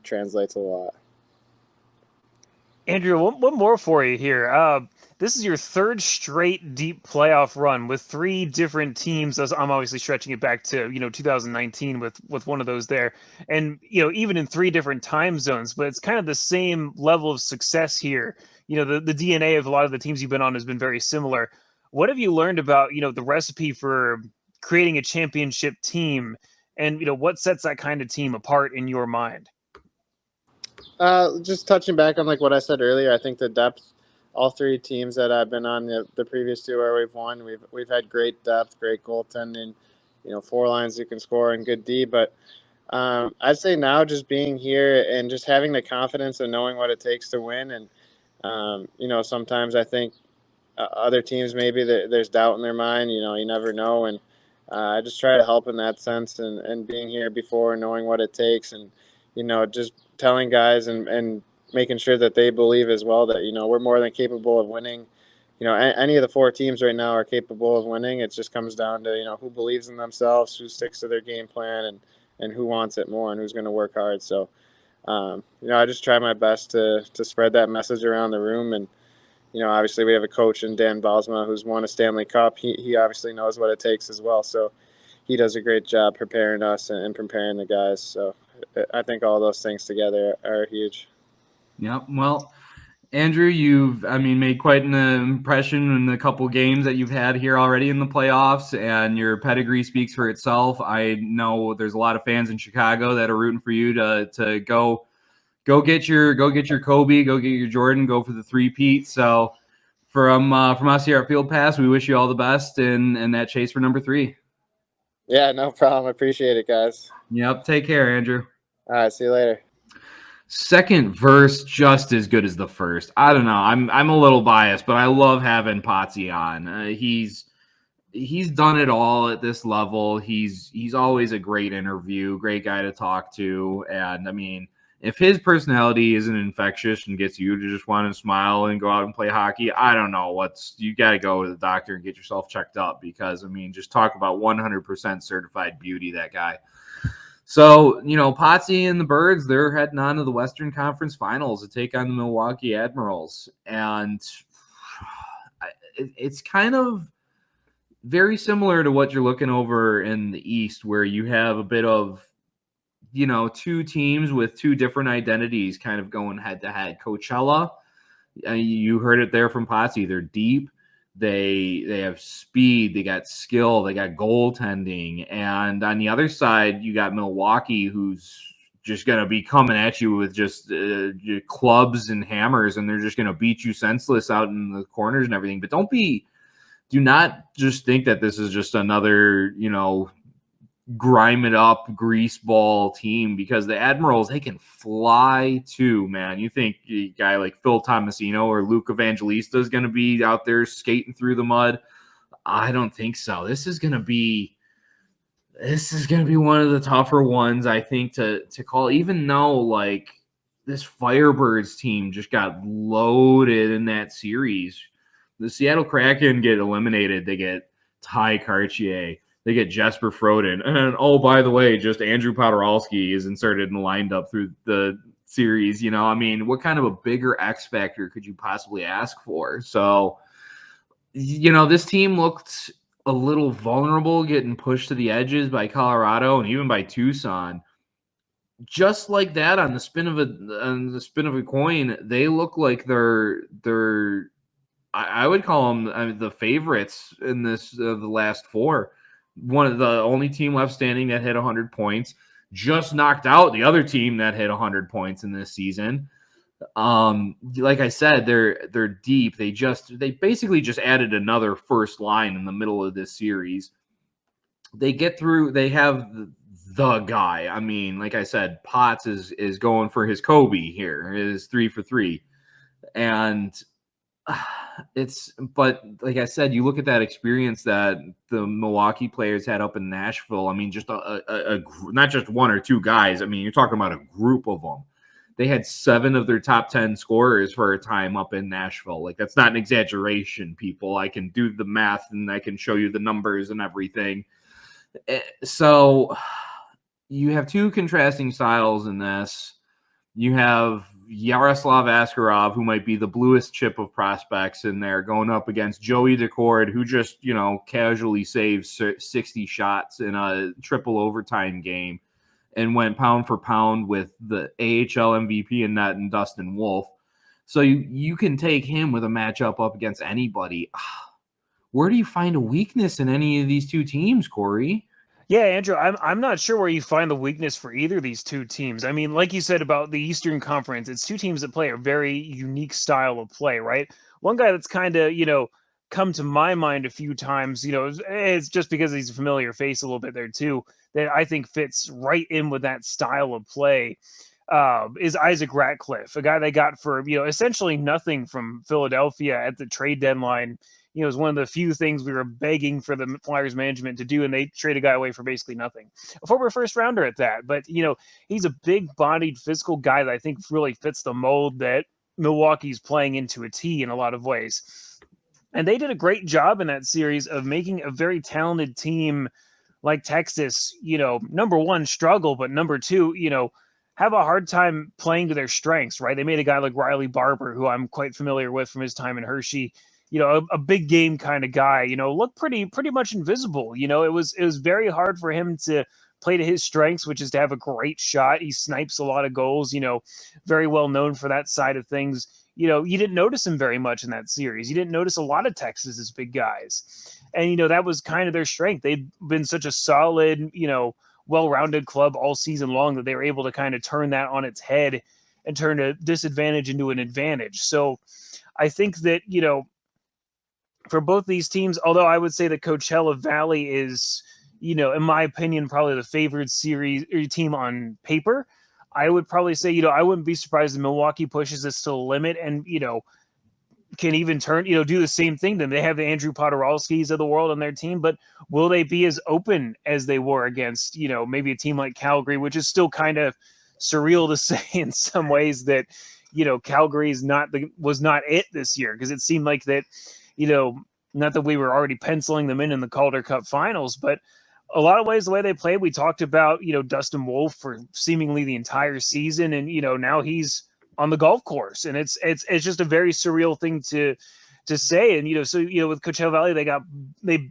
Speaker 4: translates a lot.
Speaker 3: Andrew, one more for you here. This is your 3rd straight deep playoff run with 3 different teams. I'm obviously stretching it back to 2019 with one of those there, and even in 3 different time zones. But it's kind of the same level of success here. The DNA of a lot of the teams you've been on has been very similar. What have you learned about the recipe for creating a championship team, and what sets that kind of team apart in your mind?
Speaker 4: Just touching back on what I said earlier, I think the depth, all 3 teams that I've been on, the previous 2 where we've won, we've had great depth, great goaltending, 4 lines you can score and good D. But I'd say now just being here and just having the confidence of knowing what it takes to win. And, sometimes I think other teams, maybe there's doubt in their mind, you never know. And I just try to help in that sense, and being here before, knowing what it takes, and, just telling guys and making sure that they believe as well that, we're more than capable of winning. Any of the 4 teams right now are capable of winning. It just comes down to, who believes in themselves, who sticks to their game plan, and who wants it more and who's going to work hard. So, I just try my best to spread that message around the room. And, obviously we have a coach in Dan Balsma who's won a Stanley Cup. He obviously knows what it takes as well. So he does a great job preparing us and preparing the guys. So I think all those things together are huge.
Speaker 2: Yep. Well, Andrew, you've made quite an impression in the couple games that you've had here already in the playoffs, and your pedigree speaks for itself. I know there's a lot of fans in Chicago that are rooting for you to go get your Kobe, go get your Jordan, go for the 3-peat. So from us here at Field Pass, we wish you all the best in that chase for number 3.
Speaker 4: Yeah, no problem. I appreciate it, guys.
Speaker 2: Yep. Take care, Andrew.
Speaker 4: All right. See you later.
Speaker 2: Second verse just as good as the first. I don't know. I'm a little biased, but I love having Potsy on. He's done it all at this level. He's always a great interview, great guy to talk to. And if his personality isn't infectious and gets you to just want to smile and go out and play hockey, I don't know you got to go to the doctor and get yourself checked up, because just talk about 100% certified beauty, that guy. So, Potsy and the Birds, they're heading on to the Western Conference Finals to take on the Milwaukee Admirals. And it's kind of very similar to what you're looking over in the East, where you have a bit of, 2 teams with 2 different identities kind of going head to head. Coachella, you heard it there from Potsy. They're deep. They have speed, they got skill, they got goaltending. And on the other side, you got Milwaukee, who's just going to be coming at you with just clubs and hammers, and they're just going to beat you senseless out in the corners and everything. But do not just think that this is just another, grime it up grease ball team, because the Admirals, they can fly too, man. You think a guy like Phil Tomasino or Luke Evangelista is going to be out there skating through the mud? I don't think so. This is going to be one of the tougher ones, I think, to call, even though like this Firebirds team just got loaded in that series. The Seattle Kraken get eliminated. They get Ty Cartier. They get Jesper Froden. And, oh, by the way, just Andrew Poturalski is inserted and lined up through the series. You know, I mean, what kind of a bigger X factor could you possibly ask for? So, you know, this team looked a little vulnerable, getting pushed to the edges by Colorado and even by Tucson. Just like that, on the spin of a coin, they look like they're I would call them the favorites in this the last four. One of the only team left standing that hit 100 points, just knocked out the other team that hit 100 points in this season. Like I said, they're deep. They basically just added another first line in the middle of this series. They get through. They have the guy. I mean, like I said, Potts is going for his Kobe here. Is 3 for 3, and but like I said, you look at that experience that the Milwaukee players had up in Nashville. I mean, just a not just one or two guys. I mean, you're talking about a group of them. They had 7 of their top 10 scorers for a time up in Nashville. Like, that's not an exaggeration, people. I can do the math and I can show you the numbers and everything. So you have two contrasting styles in this. You have Yaroslav Askarov, who might be the bluest chip of prospects in there, going up against Joey Decord, who just, casually saved 60 shots in a triple overtime game and went pound for pound with the AHL MVP in net and Dustin Wolf. So you can take him with a matchup up against anybody. Where do you find a weakness in any of these two teams, Corey?
Speaker 3: Yeah, Andrew, I'm not sure where you find the weakness for either of these two teams. I mean, like you said about the Eastern Conference, it's two teams that play a very unique style of play, right? One guy that's kind of, come to my mind a few times, it's just because he's a familiar face a little bit there too, that I think fits right in with that style of play, is Isaac Ratcliffe, a guy they got for, essentially nothing from Philadelphia at the trade deadline. It was one of the few things we were begging for the Flyers management to do, and they trade a guy away for basically nothing. A former first rounder at that. But, he's a big-bodied, physical guy that I think really fits the mold that Milwaukee's playing into a T in a lot of ways. And they did a great job in that series of making a very talented team like Texas, number one, struggle, but number two, have a hard time playing to their strengths, right? They made a guy like Riley Barber, who I'm quite familiar with from his time in Hershey, a big game kind of guy, looked pretty much invisible. It was very hard for him to play to his strengths, which is to have a great shot. He snipes a lot of goals, very well known for that side of things. You didn't notice him very much in that series. You didn't notice a lot of Texas's big guys. And, that was kind of their strength. They've been such a solid, well-rounded club all season long that they were able to kind of turn that on its head and turn a disadvantage into an advantage. So I think that, for both these teams, although I would say that Coachella Valley is, in my opinion, probably the favored series or team on paper, I would probably say, I wouldn't be surprised if Milwaukee pushes this to the limit and, can even turn, do the same thing. Then they have the Andrew Poturalskis of the world on their team, but will they be as open as they were against, maybe a team like Calgary, which is still kind of surreal to say in some ways that, Calgary was not it this year, because it seemed like that, not that we were already penciling them in the Calder Cup finals, but a lot of ways the way they played, we talked about, Dustin Wolf for seemingly the entire season. And, now he's on the golf course, and it's just a very surreal thing to say. And, so, with Coachella Valley, they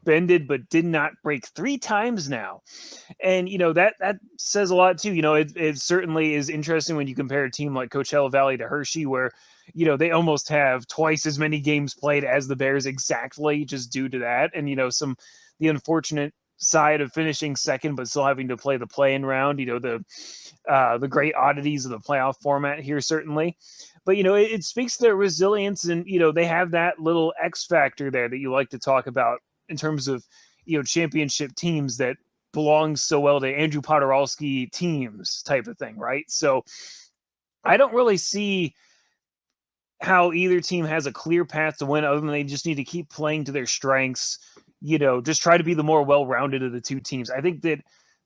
Speaker 3: bended, but did not break 3 times now. And, that says a lot too. It certainly is interesting when you compare a team like Coachella Valley to Hershey, where, they almost have twice as many games played as the Bears exactly, just due to that. And, the unfortunate side of finishing second, but still having to play the play-in round, the great oddities of the playoff format here, certainly. But, it speaks to their resilience, and, they have that little X factor there that you like to talk about in terms of, championship teams that belongs so well to Andrew Poturalski teams type of thing, right? So I don't really see how either team has a clear path to win other than they just need to keep playing to their strengths, just try to be the more well-rounded of the two teams. I think that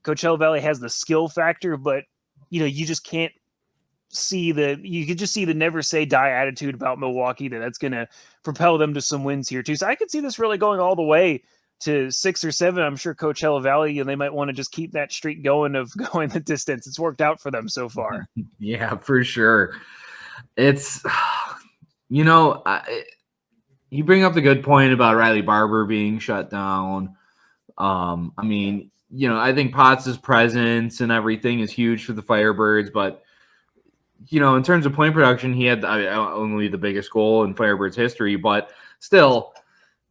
Speaker 3: Coachella Valley has the skill factor, but you just can't you could just see the never say die attitude about Milwaukee that's going to propel them to some wins here too. So I could see this really going all the way to 6 or 7. I'm sure Coachella Valley, they might want to just keep that streak going of going the distance. It's worked out for them so far.
Speaker 2: Yeah, for sure. It's, you bring up the good point about Riley Barber being shut down. I think Potts' presence and everything is huge for the Firebirds, but in terms of point production, he had only the biggest goal in Firebirds history, but still,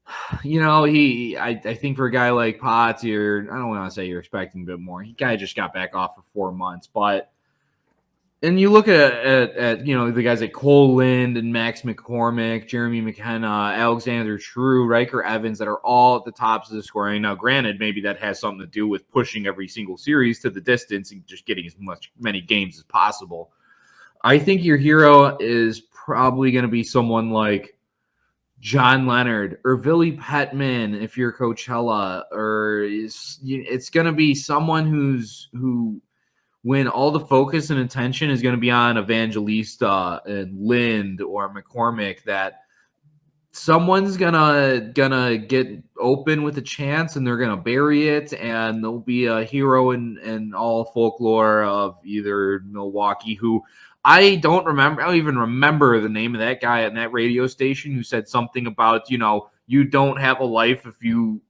Speaker 2: I think for a guy like Potts, I don't want to say you're expecting a bit more. He guy just got back off for 4 months, and you look at the guys like Cole Lind and Max McCormick, Jeremy McKenna, Alexander True, Riker Evans that are all at the tops of the scoring. Now, granted, maybe that has something to do with pushing every single series to the distance and just getting many games as possible. I think your hero is probably going to be someone like John Leonard or Billy Petman if you're Coachella, or it's going to be someone who when all the focus and attention is going to be on Evangelista and Lind or McCormick, that someone's gonna get open with a chance and they're gonna bury it, and there'll be a hero in all folklore of either Milwaukee, who I don't even remember the name of that guy at that radio station who said something about, you don't have a life if you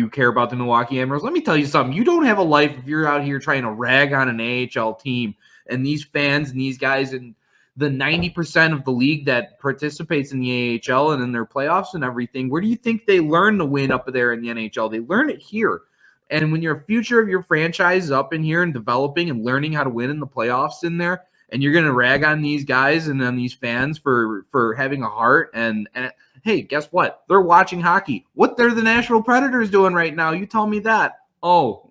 Speaker 2: care about the Milwaukee Admirals. Let me tell you something. You don't have a life if you're out here trying to rag on an AHL team and these fans and these guys and the 90% of the league that participates in the AHL and in their playoffs and everything. Where do you think they learn to win up there in the NHL? They learn it here. And when your future of your franchise is up in here and developing and learning how to win in the playoffs in there, and you're going to rag on these guys and on these fans for having a heart and hey, guess what? They're watching hockey. What they're the Nashville Predators doing right now? You tell me that. Oh,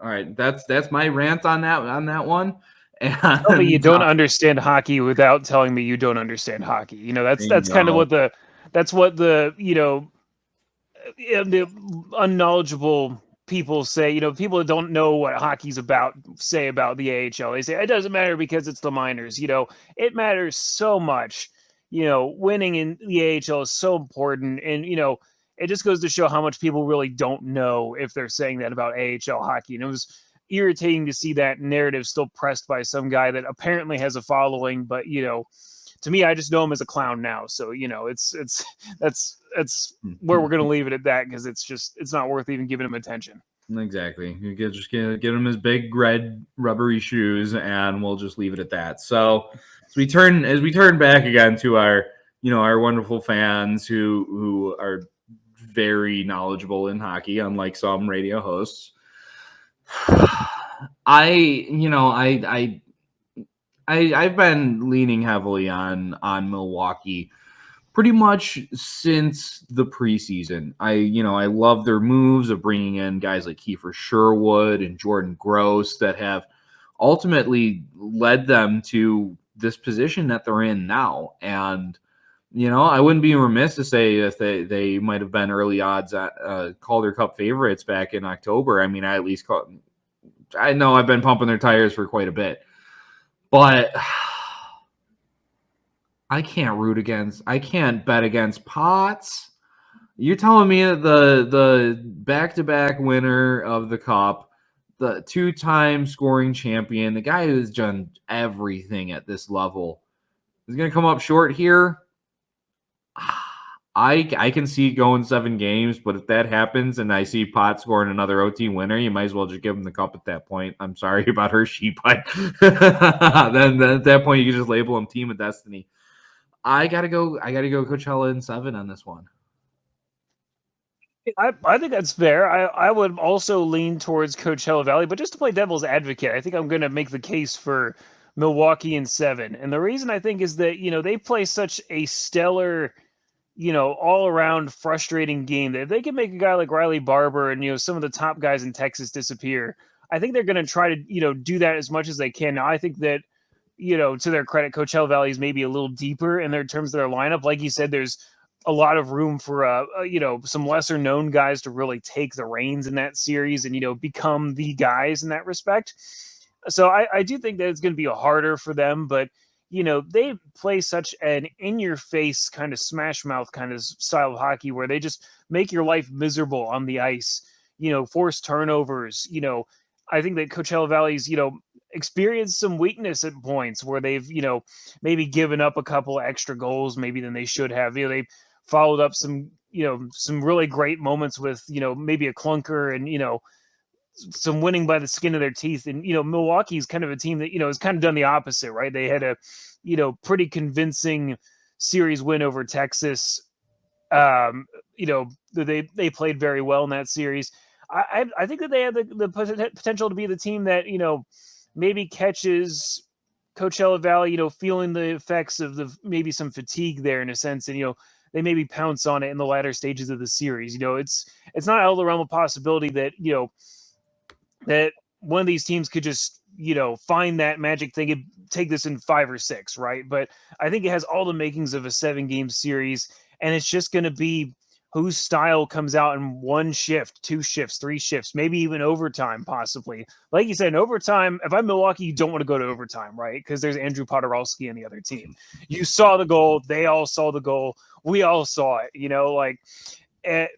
Speaker 2: all right. That's my rant on that one. And
Speaker 3: tell me you don't understand hockey without telling me you don't understand hockey. That's kind of what the unknowledgeable people say. People that don't know what hockey's about say about the AHL. They say it doesn't matter because it's the minors. It matters so much. Winning in the AHL is so important. And, it just goes to show how much people really don't know if they're saying that about AHL hockey. And it was irritating to see that narrative still pressed by some guy that apparently has a following. But, to me, I just know him as a clown now. So, that's where we're going to leave it at that, because it's not worth even giving him attention.
Speaker 2: Exactly. You can just get him his big red rubbery shoes, and we'll just leave it at that. So as we turn back again to our wonderful fans who are very knowledgeable in hockey, unlike some radio hosts. I've been leaning heavily on Milwaukee pretty much since the preseason. I love their moves of bringing in guys like Kiefer Sherwood and Jordan Gross that have ultimately led them to this position that they're in now. And, I wouldn't be remiss to say that they might have been early odds at Calder Cup favorites back in October. I mean, I know I've been pumping their tires for quite a bit, but I can't bet against Potts. You're telling me that the back-to-back winner of the Cup, the 2-time scoring champion, the guy who's done everything at this level, is going to come up short here? I can see it going 7 games, but if that happens and I see Potts scoring another OT winner, you might as well just give him the Cup at that point. I'm sorry about Hershey, but then at that point you can just label him Team of Destiny. I gotta go Coachella in 7 on this one.
Speaker 3: I think that's fair. I would also lean towards Coachella Valley, but just to play devil's advocate, I think I'm going to make the case for Milwaukee in 7. And the reason I think is that, they play such a stellar all around frustrating game. If they can make a guy like Riley Barber and, some of the top guys in Texas disappear, I think they're going to try to, do that as much as they can. Now, I think that, to their credit, Coachella Valley is maybe a little deeper in their terms of their lineup. Like you said, there's a lot of room for, some lesser known guys to really take the reins in that series and, become the guys in that respect. So I do think that it's going to be harder for them, but they play such an in-your-face kind of smash mouth kind of style of hockey where they just make your life miserable on the ice, force turnovers. I think that Coachella Valley's, experienced some weakness at points where they've, maybe given up a couple extra goals maybe than they should have. They followed up some really great moments with, maybe a clunker and, some winning by the skin of their teeth. And, Milwaukee is kind of a team that, has kind of done the opposite, right? They had a, pretty convincing series win over Texas. They played very well in that series. I think that they have the potential to be the team that, maybe catches Coachella Valley, feeling the effects of maybe some fatigue there in a sense. And, they maybe pounce on it in the latter stages of the series. It's not out of the realm of possibility that, that one of these teams could just, find that magic thing and take this in 5 or 6, right? But I think it has all the makings of a 7-game series, and it's just going to be whose style comes out in 1 shift, 2 shifts, 3 shifts, maybe even overtime, possibly. Like you said, in overtime, if I'm Milwaukee, you don't want to go to overtime, right? Because there's Andrew Poturalski on the other team. You saw the goal. They all saw the goal. We all saw it,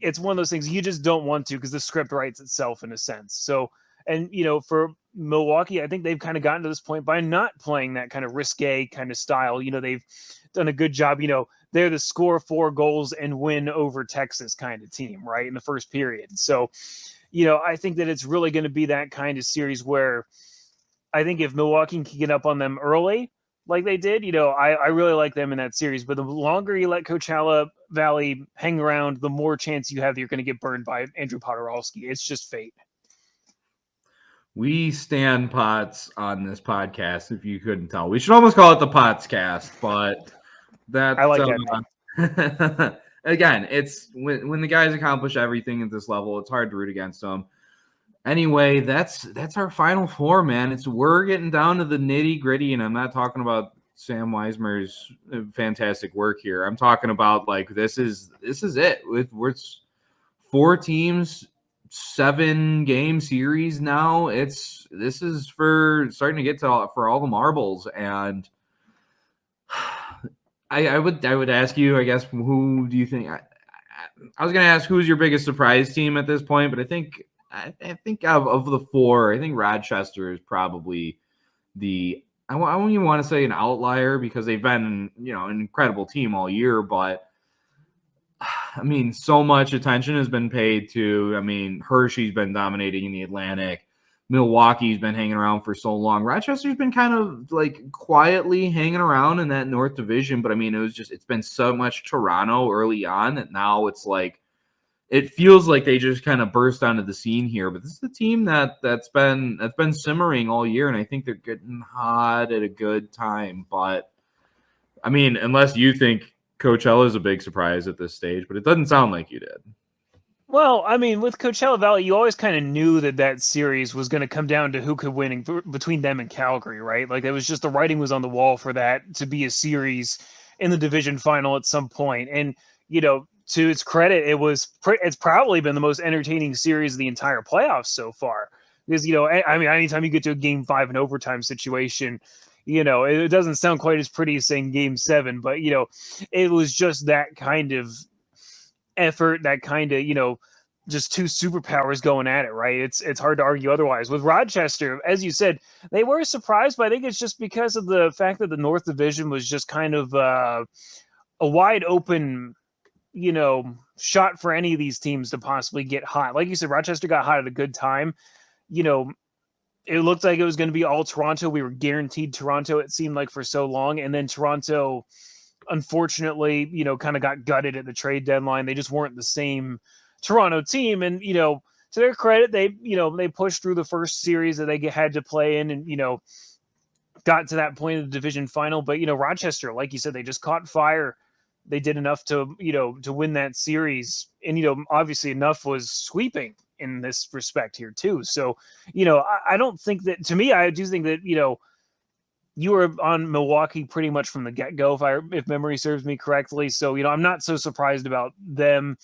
Speaker 3: it's one of those things you just don't want to because the script writes itself in a sense. So, and, for Milwaukee, I think they've kind of gotten to this point by not playing that kind of risque kind of style. They've done a good job. They're the score 4 goals and win over Texas kind of team, right, in the first period. So, I think that it's really going to be that kind of series where I think if Milwaukee can get up on them early, like they did, I really like them in that series. But the longer you let Coachella Valley hang around, the more chance you have that you're going to get burned by Andrew Poturalski. It's just fate.
Speaker 2: We stand Pots on this podcast, if you couldn't tell. We should almost call it the Pots cast, but that
Speaker 3: I like that name.
Speaker 2: Again, it's when the guys accomplish everything at this level, it's hard to root against them. Anyway, that's our Final Four, man. We're getting down to the nitty gritty, and I'm not talking about Sam Weismer's fantastic work here. I'm talking about this is it. It's 4 teams, 7-game series now. This is for starting to get to for all the marbles, and I would ask you, I guess, who do you think? I was going to ask who's your biggest surprise team at this point, but I think of the 4, I think Rochester is probably I don't even want to say an outlier because they've been, an incredible team all year, but I mean, so much attention has been paid to, Hershey's been dominating in the Atlantic. Milwaukee's been hanging around for so long. Rochester's been kind of quietly hanging around in that North Division, but it's been so much Toronto early on that now it's it feels like they just kind of burst onto the scene here. But this is a team that's been simmering all year, and I think they're getting hot at a good time. But unless you think Coachella is a big surprise at this stage, but it doesn't sound like you did.
Speaker 3: Well, with Coachella Valley, you always kind of knew that series was going to come down to who could win between them and Calgary, right? It was just the writing was on the wall for that to be a series in the division final at some point. And, to its credit, it's probably been the most entertaining series of the entire playoffs so far. Because, anytime you get to a game 5 in overtime situation, it doesn't sound quite as pretty as saying game 7, but, it was just that kind of effort, that kind of, just 2 superpowers going at it, right? It's hard to argue otherwise. With Rochester, as you said, they were surprised, but I think it's just because of the fact that the North Division was just kind of a wide open, shot for any of these teams to possibly get hot. Like you said, Rochester got hot at a good time. It looked like it was going to be all Toronto. We were guaranteed Toronto, it seemed like, for so long. And then Toronto, unfortunately, kind of got gutted at the trade deadline. They just weren't the same Toronto team. And, to their credit, they pushed through the first series that they had to play in and, got to that point of the division final. But, Rochester, like you said, they just caught fire they did enough to, to win that series. And, obviously enough was sweeping in this respect here too. So, I don't think that, to me, I do think that, you were on Milwaukee pretty much from the get-go, if memory serves me correctly. So, I'm not so surprised about them.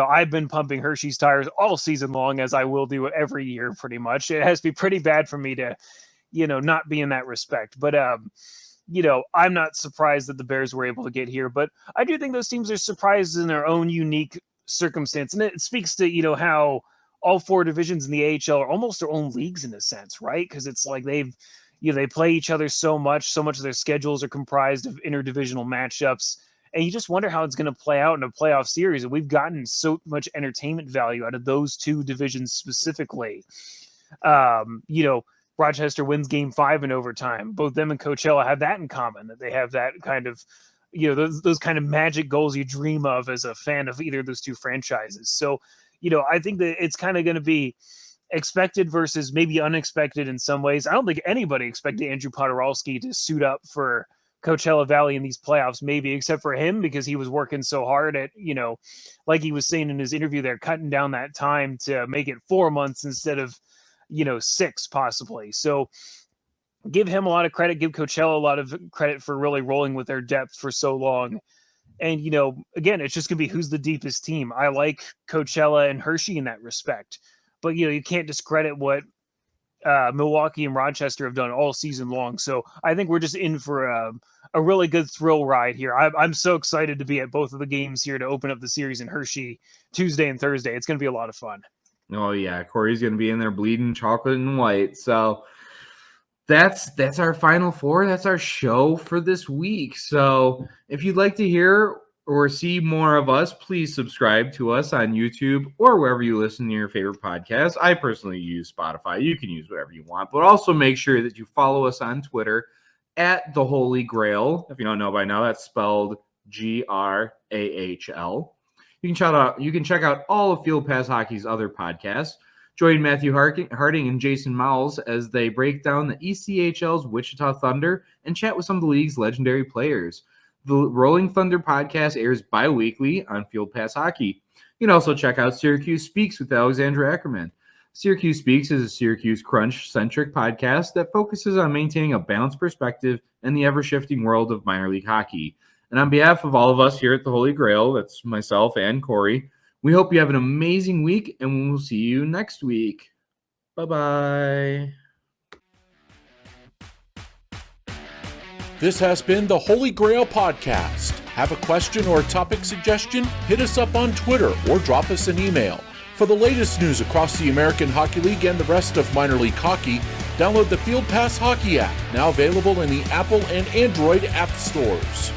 Speaker 3: I've been pumping Hershey's tires all season long, as I will do every year pretty much. It has to be pretty bad for me to, not be in that respect. But, I'm not surprised that the Bears were able to get here. But I do think those teams are surprised in their own unique circumstance. And it speaks to, how all four divisions in the AHL are almost their own leagues in a sense, right? Because it's like they play each other so much of their schedules are comprised of interdivisional matchups. And you just wonder how it's going to play out in a playoff series. And we've gotten so much entertainment value out of those two divisions specifically. Rochester wins game 5 in overtime. Both them and Coachella have that in common, that they have that kind of, those kind of magic goals you dream of as a fan of either of those two franchises. So, I think that it's kind of going to be expected versus maybe unexpected in some ways. I don't think anybody expected Andrew Poturalski to suit up for Coachella Valley in these playoffs, maybe except for him, because he was working so hard at, like he was saying in his interview there, cutting down that time to make it 4 months instead of, 6 possibly. So give him a lot of credit, give Coachella a lot of credit for really rolling with their depth for so long. And, again, it's just going to be who's the deepest team. I like Coachella and Hershey in that respect. But, you can't discredit what Milwaukee and Rochester have done all season long. So I think we're just in for a really good thrill ride here. I'm so excited to be at both of the games here to open up the series in Hershey Tuesday and Thursday. It's going to be a lot of fun.
Speaker 2: Oh, yeah. Corey's going to be in there bleeding chocolate and white. So that's our Final Four. That's our show for this week. So if you'd like to hear or see more of us, please subscribe to us on YouTube or wherever you listen to your favorite podcasts. I personally use Spotify. You can use whatever you want, but also make sure that you follow us on Twitter at the Holy GrAHL. If you don't know by now, that's spelled GrAHL. You can check out all of Field Pass Hockey's other podcasts. Join Matthew Harding and Jason Mowles as they break down the ECHL's Wichita Thunder and chat with some of the league's legendary players. The Rolling Thunder podcast airs bi-weekly on Field Pass Hockey. You can also check out Syracuse Speaks with Alexandra Ackerman. Syracuse Speaks is a Syracuse Crunch-centric podcast that focuses on maintaining a balanced perspective in the ever-shifting world of minor league hockey. And on behalf of all of us here at the Holy GrAHL, that's myself and Corey, we hope you have an amazing week, and we'll see you next week. Bye-bye.
Speaker 1: This has been the Holy GrAHL Podcast. Have a question or a topic suggestion? Hit us up on Twitter or drop us an email. For the latest news across the American Hockey League and the rest of minor league hockey, download the Field Pass Hockey app, now available in the Apple and Android app stores.